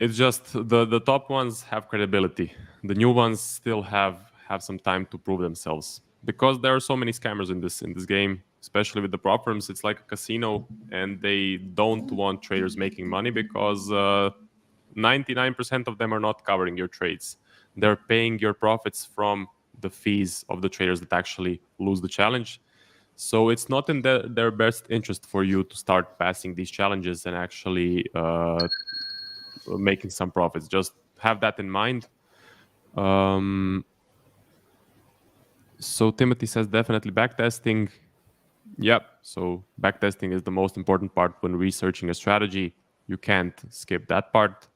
it's just the top ones have credibility. The new ones still have some time to prove themselves because there are so many scammers in this game, especially with the prop firms. It's like a casino, and they don't want traders making money because 99% of them are not covering your trades. They're paying your profits from the fees of the traders that actually lose the challenge. So it's not in their best interest for you to start passing these challenges and actually making some profits. Just have that in mind. So Timothy says definitely backtesting. Yep. So backtesting is the most important part when researching a strategy. You can't skip that part.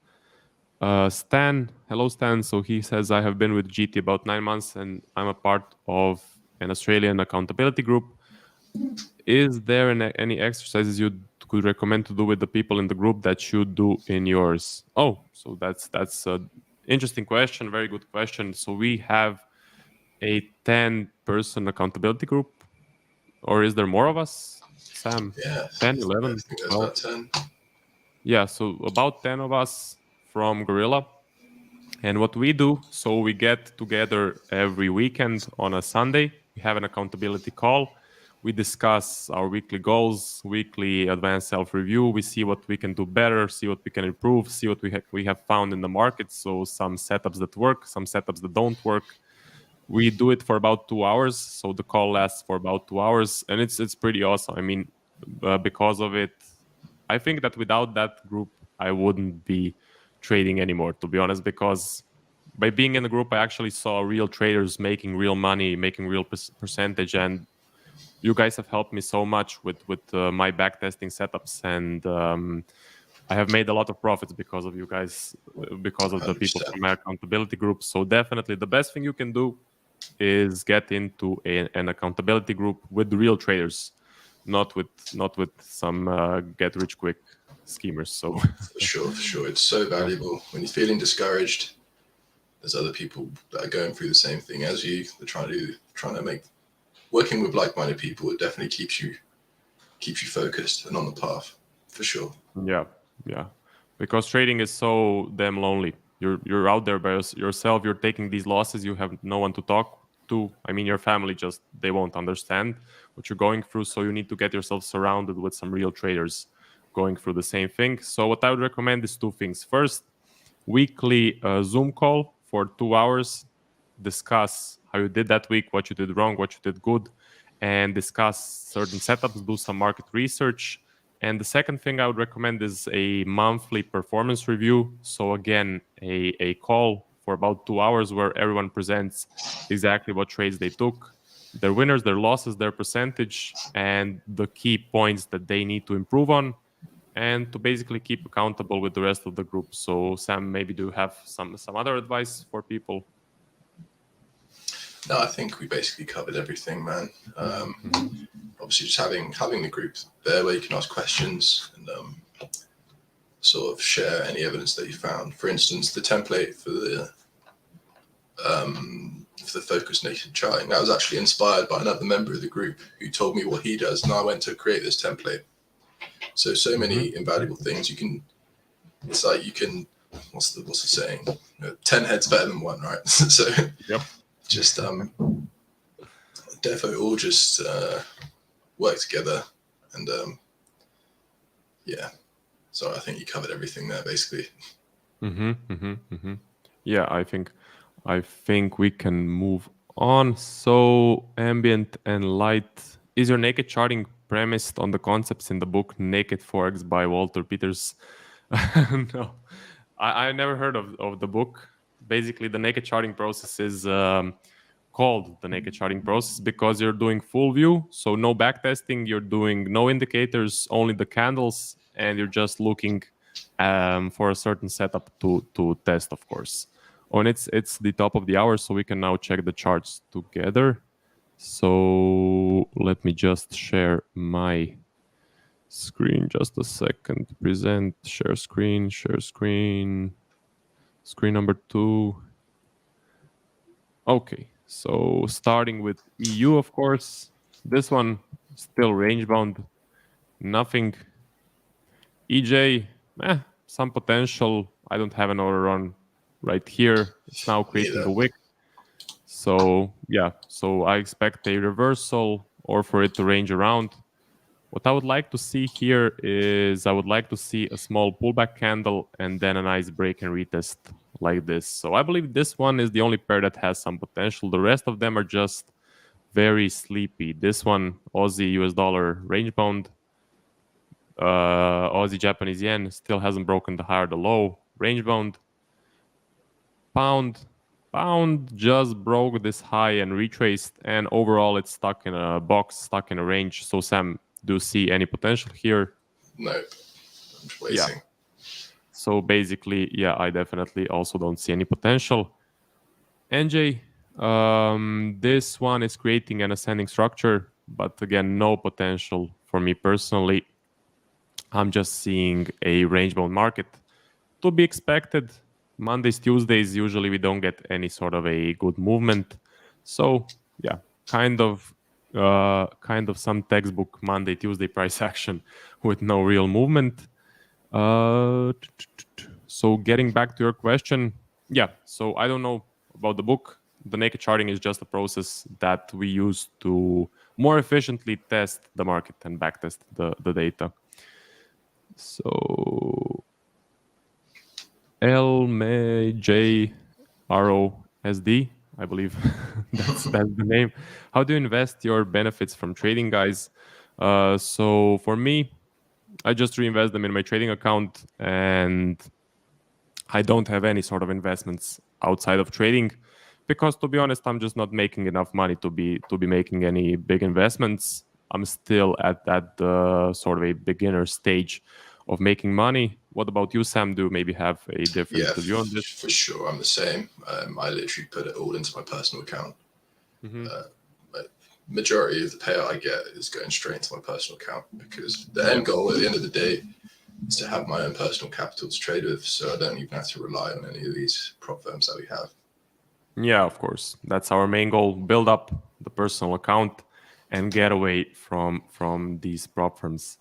Stan, hello Stan. So he says, I have been with GT about 9 months and I'm a part of an Australian accountability group. Is there any exercises you could recommend to do with the people in the group that you do in yours? Oh, so that's an interesting question. Very good question. So we have a 10 person accountability group, or is there more of us, Sam? Yeah, 10, I 11, think there's 12? about 10. Yeah, so about 10 of us from Gorilla. And what we do, so we get together every weekend on a Sunday. We have an accountability call. We discuss our weekly goals, weekly advanced self-review. We see what we can do better, see what we can improve, see what we have found in the market. So some setups that work, some setups that don't work. We do it for about 2 hours. So the call lasts for about 2 hours, and it's pretty awesome. I mean, because of it, I think that without that group, I wouldn't be trading anymore, to be honest, because by being in the group, I actually saw real traders making real money, making real percentage, and you guys have helped me so much with my backtesting setups, and I have made a lot of profits because of you guys, because of the people 100%. from my accountability group. So definitely, the best thing you can do is get into an accountability group with real traders, not with some get rich quick schemers. So For sure. It's so valuable. When you're feeling discouraged, there's other people that are going through the same thing as you. They're trying to make working with like-minded people. It definitely keeps you focused and on the path, for sure. yeah, because trading is so damn lonely. You're out there by yourself. You're taking these losses. You have no one to talk to. I mean, your family just they won't understand what you're going through. So you need to get yourself surrounded with some real traders going through the same thing. So what I would recommend is two things. First, weekly Zoom call for 2 hours. Discuss how you did that week, what you did wrong, what you did good, and discuss certain setups, do some market research. And the second thing I would recommend is a monthly performance review. So again, a call for about 2 hours where everyone presents exactly what trades they took, their winners, their losses, their percentage, and the key points that they need to improve on, and to basically keep accountable with the rest of the group. So Sam, maybe do you have some other advice for people? No, I think we basically covered everything, man. Obviously, just having the group there where you can ask questions and sort of share any evidence that you found. For instance, the template for the focus nation charting, that was actually inspired by another member of the group who told me what he does, and I went to create this template. So many invaluable things. You can, it's like you can, what's the saying? 10 heads better than one, right? So Yep. just defo all just work together, and yeah. So I think you covered everything there, basically. Yeah, I think we can move on. So ambient and light. Is your naked charting premised on the concepts in the book Naked Forex by Walter Peters? No, I never heard of the book. Basically, the naked charting process is called the naked charting process because you're doing full view, so no backtesting. You're doing no indicators, only the candles, and you're just looking for a certain setup to test, of course. And it's the top of the hour, so we can now check the charts together. So let me just share my screen just a second. Present, share screen, screen number 2. Okay, so starting with EU, of course. This one still range bound, nothing. EJ, some potential. I don't have an order run right here. It's now creating a wick. So yeah, so I expect a reversal or for it to range around. What I would like to see here is I would like to see a small pullback candle and then a nice break and retest like this. So I believe this one is the only pair that has some potential. The rest of them are just very sleepy. This one, Aussie US dollar range bound, Aussie Japanese yen still hasn't broken the higher the low range bound. Pound just broke this high and retraced, and overall it's stuck in a box, stuck in a range. So Sam, do you see any potential here? Nope. I'm just waiting. Yeah. So basically, yeah, I definitely also don't see any potential. NJ, this one is creating an ascending structure, but again, no potential for me personally. I'm just seeing a range bound market to be expected. Mondays, Tuesdays, usually we don't get any sort of a good movement. So yeah, kind of some textbook Monday, Tuesday price action with no real movement. So getting back to your question, yeah. So I don't know about the book. The naked charting is just a process that we use to more efficiently test the market and backtest the data. So LMJROSD, I believe that's the name. How do you invest your benefits from trading, guys? So for me, I just reinvest them in my trading account, and I don't have any sort of investments outside of trading because, to be honest, I'm just not making enough money to be making any big investments. I'm still at that sort of a beginner stage of making money. What about you, Sam? Do you maybe have a different Yeah, view on this? for sure. I'm the same. I literally put it all into my personal account. Mm-hmm. Majority of the payout I get is going straight into my personal account because the end goal at the end of the day is to have my own personal capital to trade with, so I don't even have to rely on any of these prop firms that we have. Yeah, of course. That's our main goal. Build up the personal account and get away from these prop firms.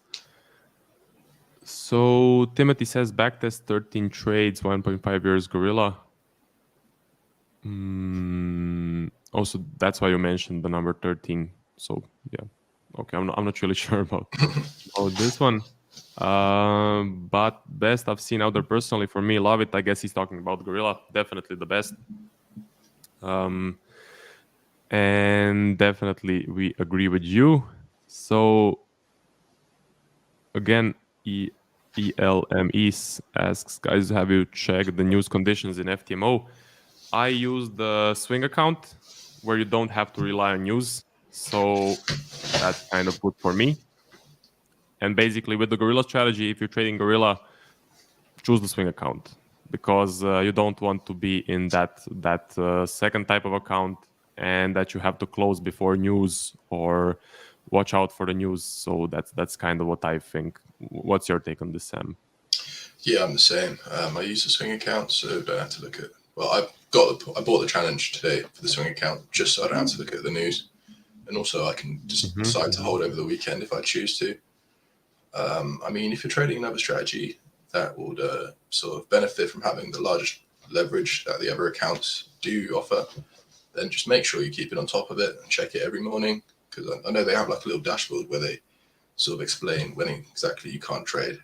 So Timothy says backtest 13 trades, 1.5 years gorilla. Also, that's why you mentioned the number 13. So yeah, okay. I'm not really sure about this one. But best I've seen out there personally for me, love it. I guess he's talking about gorilla. Definitely the best. And definitely we agree with you. So again, ELME asks, guys, have you checked the news conditions in FTMO? I use the swing account where you don't have to rely on news. So that's kind of good for me. And basically with the gorilla strategy, if you're trading gorilla, choose the swing account because you don't want to be in that second type of account and that you have to close before news or watch out for the news. So that's kind of what I think. What's your take on this, Sam? Yeah, I'm the same. I use the swing account, so don't have to look at. Well, I bought the challenge today for the swing account just so I don't have to look at the news, and also I can just decide to hold over the weekend if I choose to. I mean, if you're trading another strategy that would sort of benefit from having the largest leverage that the other accounts do offer, then just make sure you keep it on top of it and check it every morning, because I know they have like a little dashboard where they sort of explain when exactly you can't trade.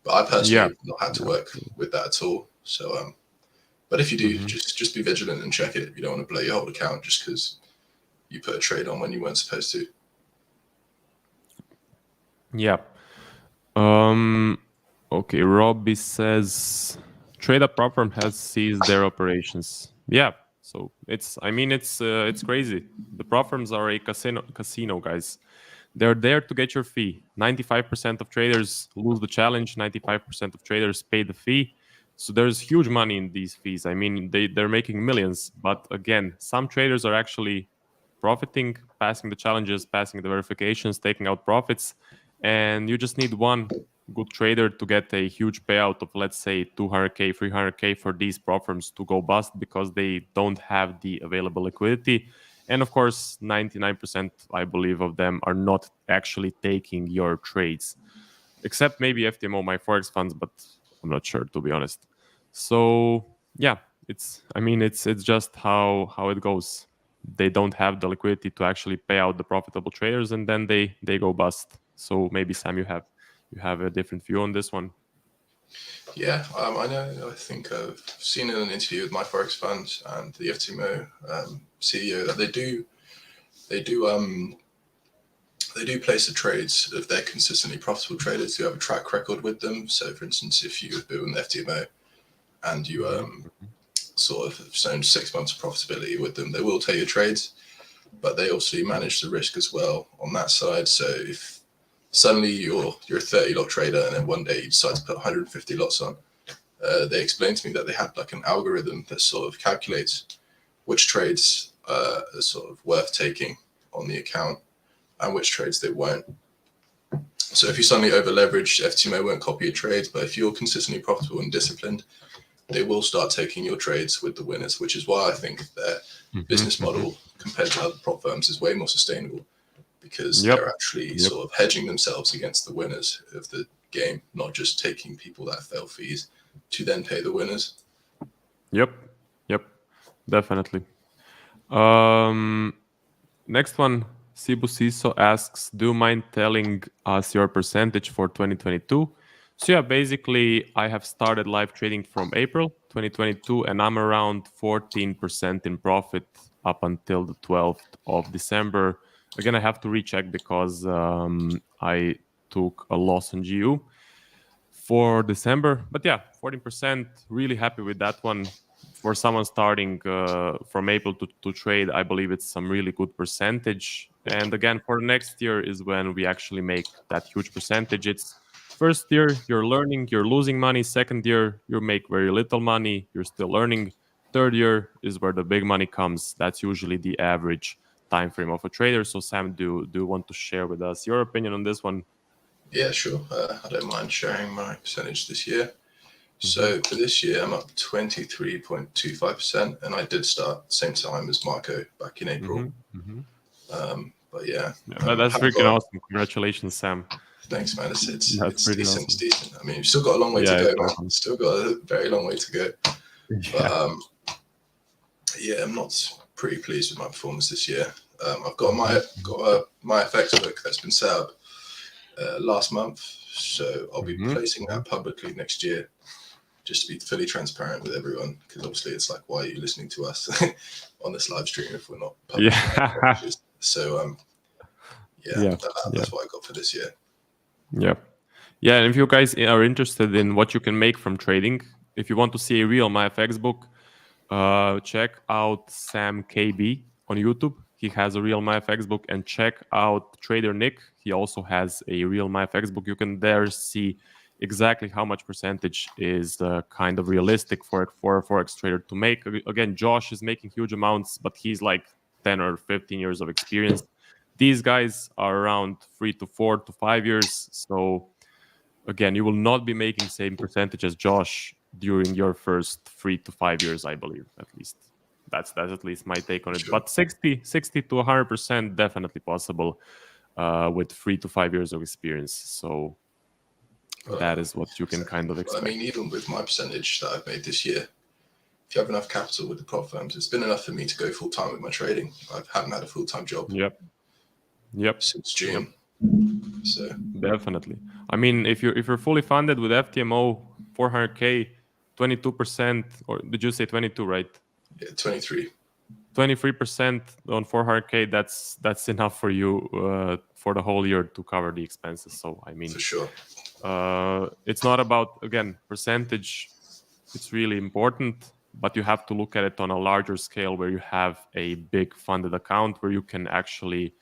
But I personally have not had to work with that at all. So, but if you do, just be vigilant and check it. You don't want to blow your whole account just because you put a trade on when you weren't supposed to. Yeah. Okay, Robbie says Trader Prop Firm has ceased their operations. Yeah. So it's crazy. The prop firms are a casino, guys. They're there to get your fee. 95% of traders lose the challenge. 95% of traders pay the fee. So there's huge money in these fees. I mean, they're making millions. But again, some traders are actually profiting, passing the challenges, passing the verifications, taking out profits. And you just need one good trader to get a huge payout of, let's say, 200K, 300K for these prop firms to go bust because they don't have the available liquidity. And of course, 99%, I believe, of them are not actually taking your trades, except maybe FTMO, my Forex funds, but I'm not sure, to be honest. So yeah, it's just how it goes. They don't have the liquidity to actually pay out the profitable traders, and then they go bust. So maybe, Sam, you have a different view on this one. Yeah, I know. I think I've seen in an interview with my Forex funds and the FTMO CEO that they do place the trades if they're consistently profitable traders who have a track record with them. So, for instance, if you build an FTMO and you sort of have shown 6 months of profitability with them, they will take your trades, but they also manage the risk as well on that side. So if suddenly you're a 30 lot trader and then one day you decide to put 150 lots on, they explained to me that they have like an algorithm that sort of calculates which trades are sort of worth taking on the account and which trades they won't. So if you suddenly over leverage, FTMO won't copy your trades, but if you're consistently profitable and disciplined, they will start taking your trades with the winners, which is why I think their business model compared to other prop firms is way more sustainable, because they're actually sort of hedging themselves against the winners of the game, not just taking people that fail fees to then pay the winners. Yep, definitely. Next one, Sibu Siso asks, do you mind telling us your percentage for 2022? So yeah, basically I have started live trading from April 2022 and I'm around 14% in profit up until the 12th of December. Again, I have to recheck because I took a loss on GU for December. But yeah, 14%, really happy with that one. For someone starting from April to trade, I believe it's some really good percentage. And again, for next year is when we actually make that huge percentage. It's first year, you're learning, you're losing money. Second year, you make very little money, you're still learning. Third year is where the big money comes. That's usually the average time frame of a trader. So Sam, do you want to share with us your opinion on this one? Yeah, sure. I don't mind sharing my percentage this year. So for this year, I'm up 23.25%, and I did start same time as Marco back in April. But yeah, that's freaking awesome. Congratulations, Sam. Thanks, man. It's decent. Awesome. It's decent. I mean, you've still got a long way to go, man. Awesome. Still got a very long way to go. But yeah, I'm not pretty pleased with my performance this year. I've got my FX book that's been set up last month, so I'll be placing that publicly next year, just to be fully transparent with everyone, because obviously it's like, why are you listening to us on this live stream if we're not public? So that's what I got for this year. Yeah, and if you guys are interested in what you can make from trading, if you want to see a real MyFX book, check out Sam KB on YouTube. He has a real MyFX book, and check out Trader Nick. He also has a real MyFX book. You can there see exactly how much percentage is kind of realistic for a Forex trader to make. Again, Josh is making huge amounts, but he's like 10 or 15 years of experience. These guys are around 3 to 4 to 5 years. So again, you will not be making same percentage as Josh during your first 3 to 5 years, I believe, at least. That's at least my take on it. Sure. But 60 to 100% definitely possible with 3 to 5 years of experience. So that is what you can kind of expect. I mean, even with my percentage that I've made this year, if you have enough capital with the prop firms, it's been enough for me to go full time with my trading. I haven't had a full time job. Since June. So definitely. I mean, if you're fully funded with FTMO, 400K, 22%, or did you say 22, right? Yeah, 23. 23% on 400K, that's enough for you for the whole year to cover the expenses. So I mean, for sure, it's not about, again, percentage. It's really important, but you have to look at it on a larger scale where you have a big funded account where you can actually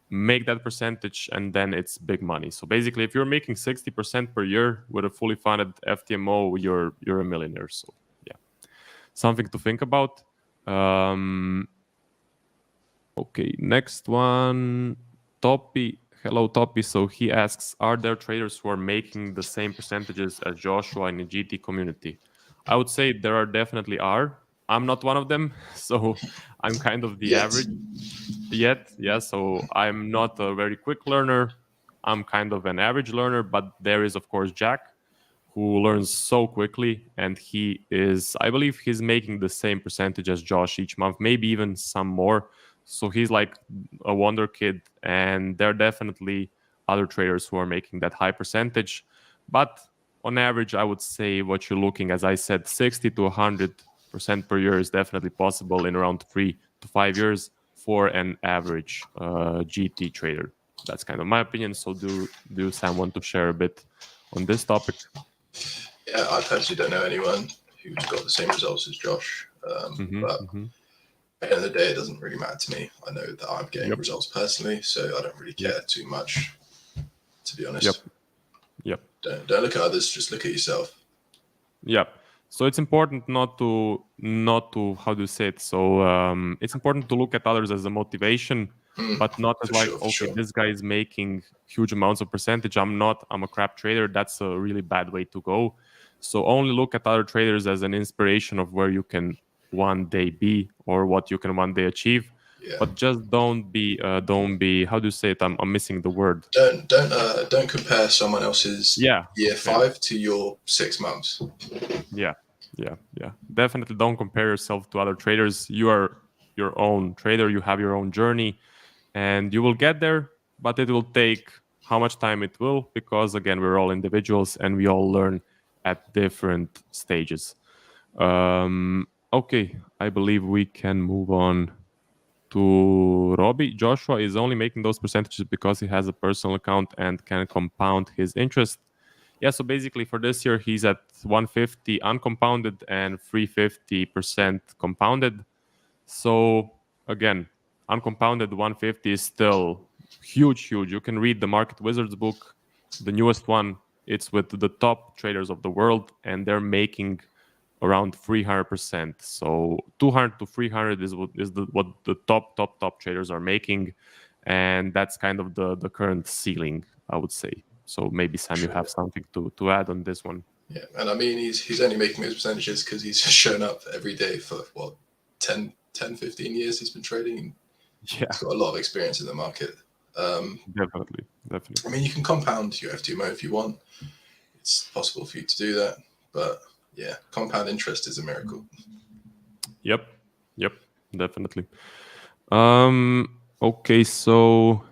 make that percentage, and then it's big money. So basically, if you're making 60% per year with a fully funded FTMO, you're a millionaire. So yeah, something to think about. Okay, next one, Toppy. Hello, Toppy. So he asks, are there traders who are making the same percentages as Joshua in the GT community? I would say there are definitely are. I'm not one of them, so I'm kind of the average yet. Yeah, so I'm not a very quick learner. I'm kind of an average learner, but there is, of course, Jack, who learns so quickly, and he is, I believe he's making the same percentage as Josh each month, maybe even some more. So he's like a wonder kid, and there are definitely other traders who are making that high percentage. But on average, I would say what you're looking, as I said, 60 to 100% per year is definitely possible in around 3 to 5 years for an average GT trader. That's kind of my opinion. So do Sam want to share a bit on this topic? Yeah, I personally don't know anyone who's got the same results as Josh. But at the end of the day, it doesn't really matter to me. I know that I'm getting results personally, so I don't really care too much, to be honest. Don't look at others, just look at yourself. So it's important not to how do you say it? So it's important to look at others as a motivation, but not as like, this guy is making huge amounts of percentage. I'm not. I'm a crap trader. That's a really bad way to go. So only look at other traders as an inspiration of where you can one day be or what you can one day achieve. Yeah. But just don't be how do you say it? I'm missing the word. Don't compare someone else's Yeah. year Okay. 5 to your 6 months. Yeah. Definitely don't compare yourself to other traders. You are your own trader. You have your own journey, and you will get there. But it will take how much time it will, because again, we're all individuals and we all learn at different stages. Okay, I believe we can move on to Robbie. Joshua is only making those percentages because he has a personal account and can compound his interest. Yeah, so basically for this year, he's at 150 uncompounded and 350% compounded. So again, uncompounded 150 is still huge, huge. You can read the Market Wizards book, the newest one. It's with the top traders of the world, and they're making around 300%. So 200 to 300 is what the top traders are making, and that's kind of the current ceiling, I would say. So maybe Sam, you have something to add on this one. Yeah, and I mean he's only making those percentages because he's shown up every day for what 10, 15 years he's been trading. Yeah, he's got a lot of experience in the market. definitely. I mean, you can compound your FTMO if you want. It's possible for you to do that, but yeah, compound interest is a miracle. Yep, definitely. Okay, so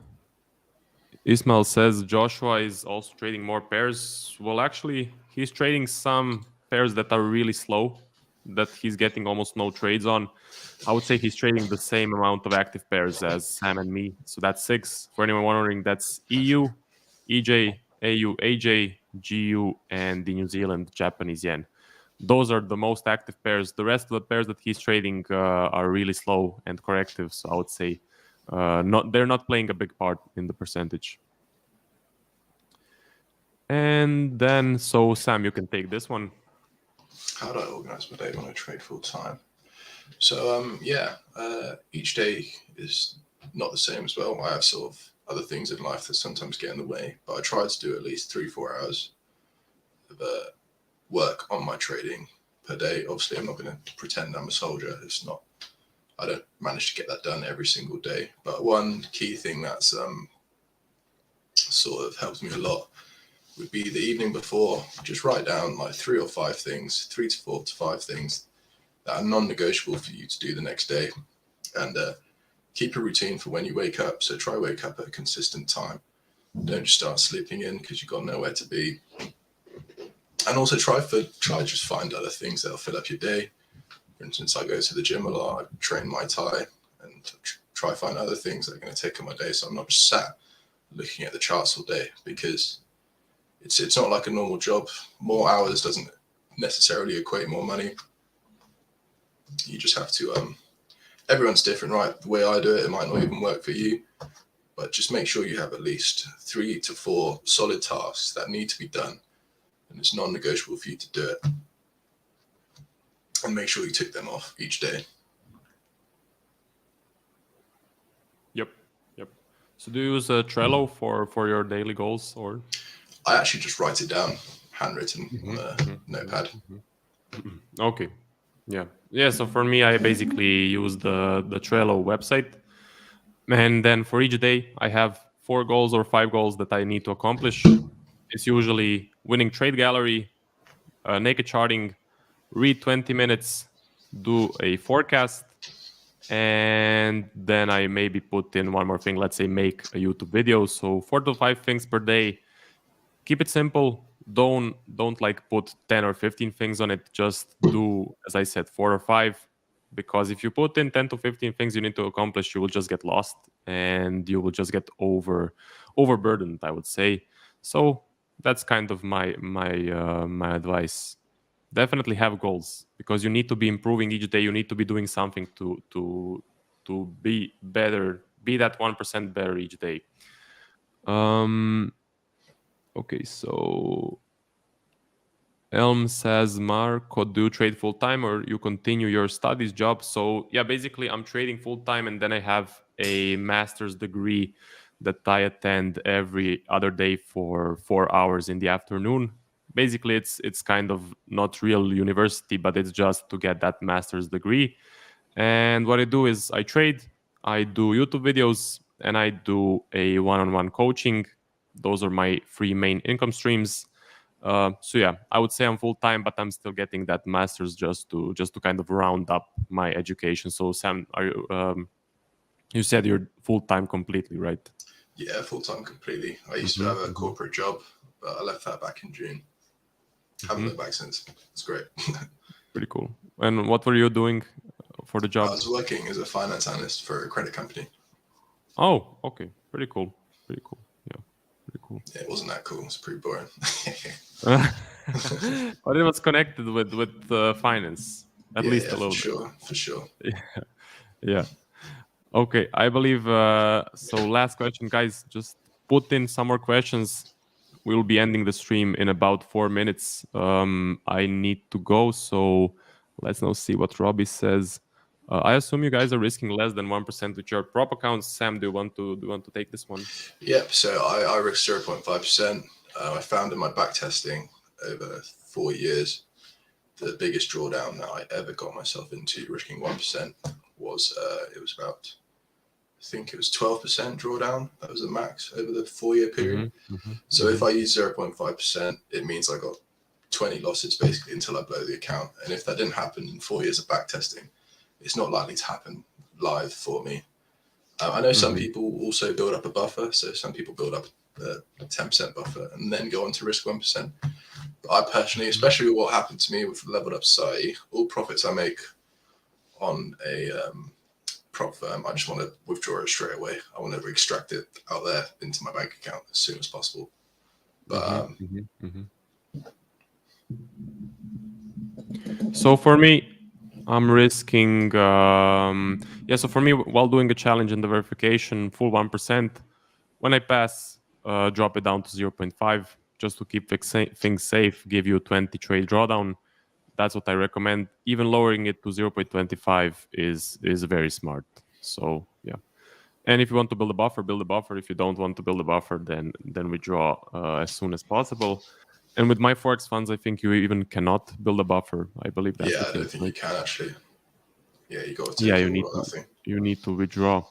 Ismail says Joshua is also trading more pairs. Well, actually, he's trading some pairs that are really slow, that he's getting almost no trades on. I would say he's trading the same amount of active pairs as Sam and me. So that's 6. For anyone wondering, that's EU, EJ, AU, AJ, GU, and the New Zealand Japanese yen. Those are the most active pairs. The rest of the pairs that he's trading are really slow and corrective. So I would say they're not playing a big part in the percentage. And then, so Sam, you can take this one. How do I organize my day when I trade full time? So each day is not the same as well. I have sort of other things in life that sometimes get in the way, but I try to do at least 3-4 hours of work on my trading per day. Obviously, I'm not going to pretend I'm a soldier. I don't manage to get that done every single day. But one key thing that's sort of helps me a lot would be the evening before. Just write down like 3 or 5 things, 3 to 4 to 5 things that are non-negotiable for you to do the next day, and keep a routine for when you wake up. So try wake up at a consistent time. Don't just start sleeping in because you've got nowhere to be. And also try just find other things that'll fill up your day. For instance, I go to the gym a lot. I train Muay Thai, and try find other things that are going to take up my day. So I'm not just sat looking at the charts all day, because it's not like a normal job. More hours doesn't necessarily equate more money. You just have to. Everyone's different, right? The way I do it, it might not even work for you. But just make sure you have at least 3 to 4 solid tasks that need to be done, and it's non-negotiable for you to do it. And make sure you tick them off each day. Yep. So do you use Trello for your daily goals, or? I actually just write it down, handwritten on a notepad. Okay. Yeah. So for me, I basically use the Trello website, and then for each day, I have 4 goals or 5 goals that I need to accomplish. It's usually winning trade gallery, naked charting, read 20 minutes, do a forecast, and then I maybe put in one more thing. Let's say make a YouTube video. So 4 to 5 things per day. Keep it simple. Don't like put 10 or 15 things on it. Just do, as I said, 4 or 5, because if you put in 10 to 15 things you need to accomplish, you will just get lost and you will just get overburdened, I would say. So that's kind of my advice. Definitely have goals, because you need to be improving each day. You need to be doing something to be better, be that 1% better each day. Okay, so Elm says, Marco, do you trade full time or you continue your studies job? So yeah, basically I'm trading full time, and then I have a master's degree that I attend every other day for 4 hours in the afternoon. Basically, it's kind of not real university, but it's just to get that master's degree. And what I do is I trade. I do YouTube videos, and I do a one-on-one coaching. Those are my 3 main income streams. So yeah, I would say I'm full time, but I'm still getting that master's just to kind of round up my education. So Sam, are you? You said you're full time completely, right? Yeah, full time completely. I used to have a corporate job, but I left that back in June. Haven't looked back since. It's great. Pretty cool. And what were you doing for the I job? was working as a finance analyst for a credit company. Oh, okay. Pretty cool. Pretty cool. Yeah, pretty cool. Yeah, it wasn't that cool. It's pretty boring. But it was connected with finance, at least yeah, a little bit. for sure. Yeah. Okay, I believe so. Last question, guys. Just put in some more questions. We'll be ending the stream in about 4 minutes. I need to go, so let's now see what Robbie says. I assume you guys are risking less than 1% with your prop accounts. Sam, do you want to take this one? Yep. So I risked 0.5%. I found in my back testing over 4 years, the biggest drawdown that I ever got myself into risking 1% was it was about, I think it was 12% drawdown. That was the max over the 4-year period. So if I use 0.5%, it means I got 20 losses basically until I blow the account. And if that didn't happen in 4 years of back testing, it's not likely to happen live for me. I know some people also build up a buffer. So some people build up a 10% buffer and then go on to risk 1%. But I personally, especially with what happened to me with leveled up society, all profits I make on a prop firm, I just want to withdraw it straight away. I want to extract it out there into my bank account as soon as possible. But So for me, I'm risking. So for me, while doing a challenge in the verification, full 1%. When I pass, drop it down to 0.5 just to keep things safe. Give you 20 trade drawdown. That's what I recommend. Even lowering it to 0.25 is very smart. So yeah. And if you want to build a buffer, build a buffer. If you don't want to build a buffer, then withdraw as soon as possible. And with my Forex funds, I think you even cannot build a buffer. I believe that's the I case. don't think you can actually. Yeah, you got to Yeah, take you it need all or nothing. you need to withdraw.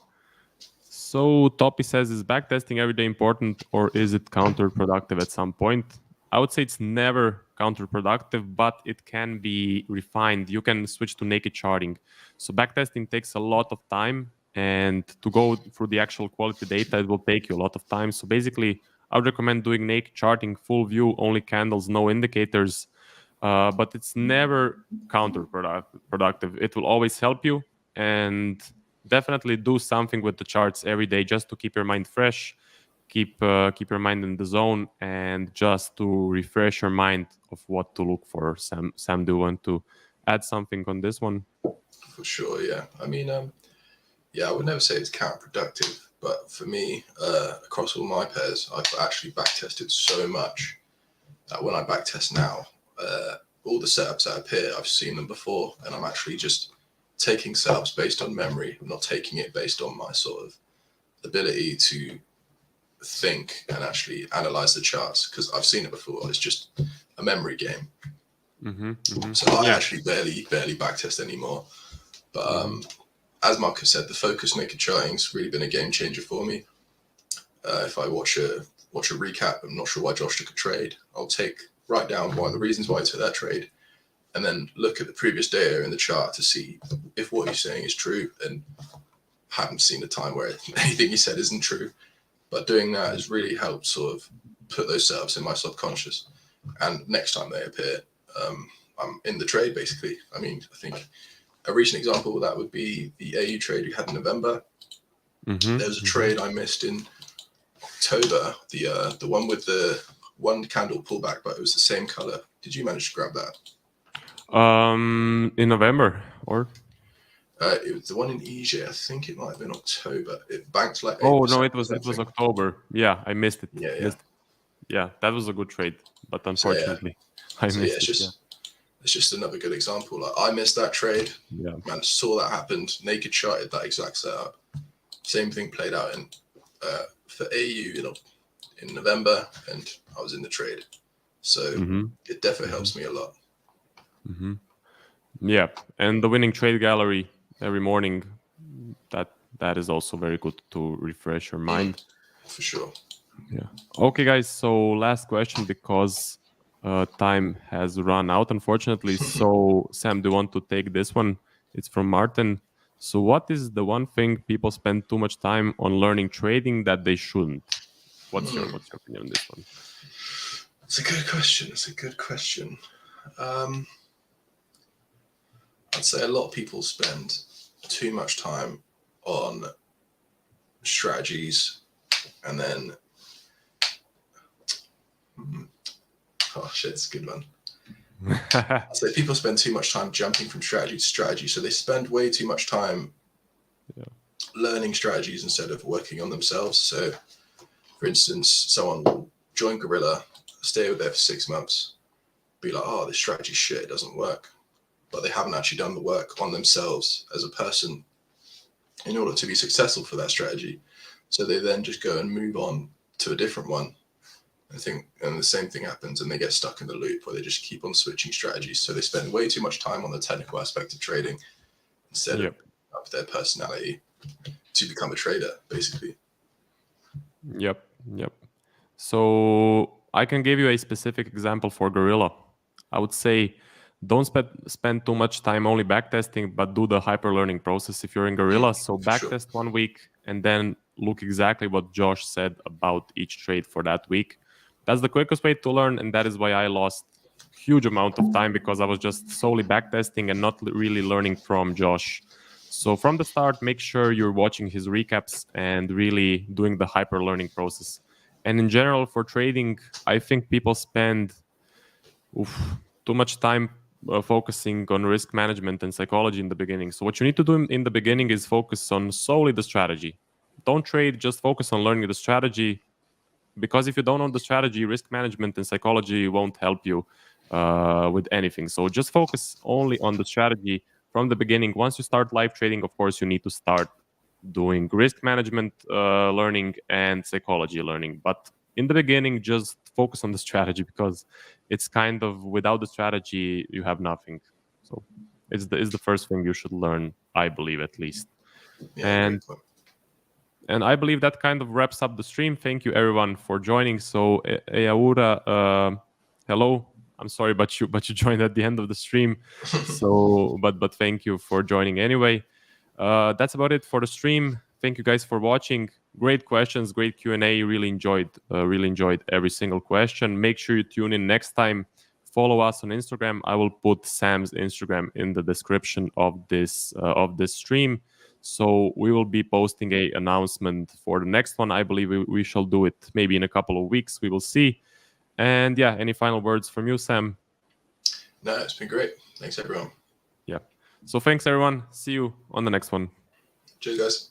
So Toppy says, is backtesting every day important, or is it counterproductive at some point? I would say it's never counterproductive, but it can be refined. You can switch to naked charting. So backtesting takes a lot of time, and to go through the actual quality data, it will take you a lot of time. So basically, I would recommend doing naked charting, full view, only candles, no indicators. But it's never counterproductive. It will always help you, and definitely do something with the charts every day just to keep your mind fresh, keep your mind in the zone, and just to refresh your mind of what to look for. Sam, do you want to add something on this one? For sure, yeah. I mean, I would never say it's counterproductive, but for me, across all my pairs, I've actually backtested so much that when I backtest now, all the setups that appear, I've seen them before, and I'm actually just taking setups based on memory. I'm not taking it based on my sort of ability to think and actually analyze the charts, because I've seen it before. It's just a memory game. So I actually barely backtest anymore. But as Marcus said, the focus naked charting's really been a game changer for me. If I watch a recap, I'm not sure why Josh took a trade, I'll write down one of the reasons why he took that trade, and then look at the previous data in the chart to see if what he's saying is true, and haven't seen a time where anything he said isn't true. But doing that has really helped sort of put those setups in my subconscious, and next time they appear, I'm in the trade basically. I mean, I think a recent example of that would be the AU trade we had in November. There was a trade I missed in October, the one with the one candle pullback, but it was the same color. Did you manage to grab that? In November, or? It was the one in EJ. I think it might have been October. It banked like 8%. Oh no, it was October. Yeah, I missed it. Yeah. That was a good trade, but unfortunately, I missed it. It's just another good example. Like, I missed that trade. Yeah. Man, saw that happened. Naked charted that exact setup. Same thing played out in for AU, in November, and I was in the trade. So it definitely helps me a lot. Yeah, and the winning trade gallery every morning, that that is also very good to refresh your mind. For sure. Yeah. Okay, guys. So last question, because time has run out, unfortunately. So Sam, do you want to take this one? It's from Martin. So what is the one thing people spend too much time on learning trading that they shouldn't? What's your opinion on this one? It's a good question. It's a good question. I'd say a lot of people spend too much time on strategies, and then oh shit, it's a good one. I'd say people spend too much time jumping from strategy to strategy, so they spend way too much time learning strategies instead of working on themselves. So, for instance, someone will join Gorilla, stay there for 6 months, be like, "Oh, this strategy shit, it doesn't work," but they haven't actually done the work on themselves as a person in order to be successful for that strategy. So they then just go and move on to a different one. I think, and the same thing happens, and they get stuck in the loop where they just keep on switching strategies. So they spend way too much time on the technical aspect of trading instead of up their personality to become a trader, basically. Yep. So I can give you a specific example for Gorilla. I would say don't spend too much time only backtesting, but do the hyper learning process if you're in Gorilla. So backtest 1 week and then look exactly what Josh said about each trade for that week. That's the quickest way to learn, and that is why I lost huge amount of time, because I was just solely backtesting and not really learning from Josh. So from the start, make sure you're watching his recaps and really doing the hyper learning process. And in general, for trading, I think people spend too much time focusing on risk management and psychology in the beginning. So what you need to do in the beginning is focus on solely the strategy. Don't trade, just focus on learning the strategy, because if you don't know the strategy, risk management and psychology won't help you with anything. So just focus only on the strategy from the beginning. Once you start live trading, of course, you need to start doing risk management learning and psychology learning. But in the beginning, just focus on the strategy, because it's kind of, without the strategy, you have nothing. So it's the first thing you should learn, I believe, at least. Yeah, and I believe that kind of wraps up the stream. Thank you everyone for joining. So Eaura, hello. I'm sorry, but you joined at the end of the stream. So but thank you for joining anyway. That's about it for the stream. Thank you guys for watching. Great questions, great Q&A. Really enjoyed every single question. Make sure you tune in next time. Follow us on Instagram. I will put Sam's Instagram in the description of this stream. So we will be posting a announcement for the next one. I believe we shall do it maybe in a couple of weeks. We will see. And yeah, any final words from you, Sam? No, it's been great. Thanks, everyone. Yeah. So thanks, everyone. See you on the next one. Cheers, guys.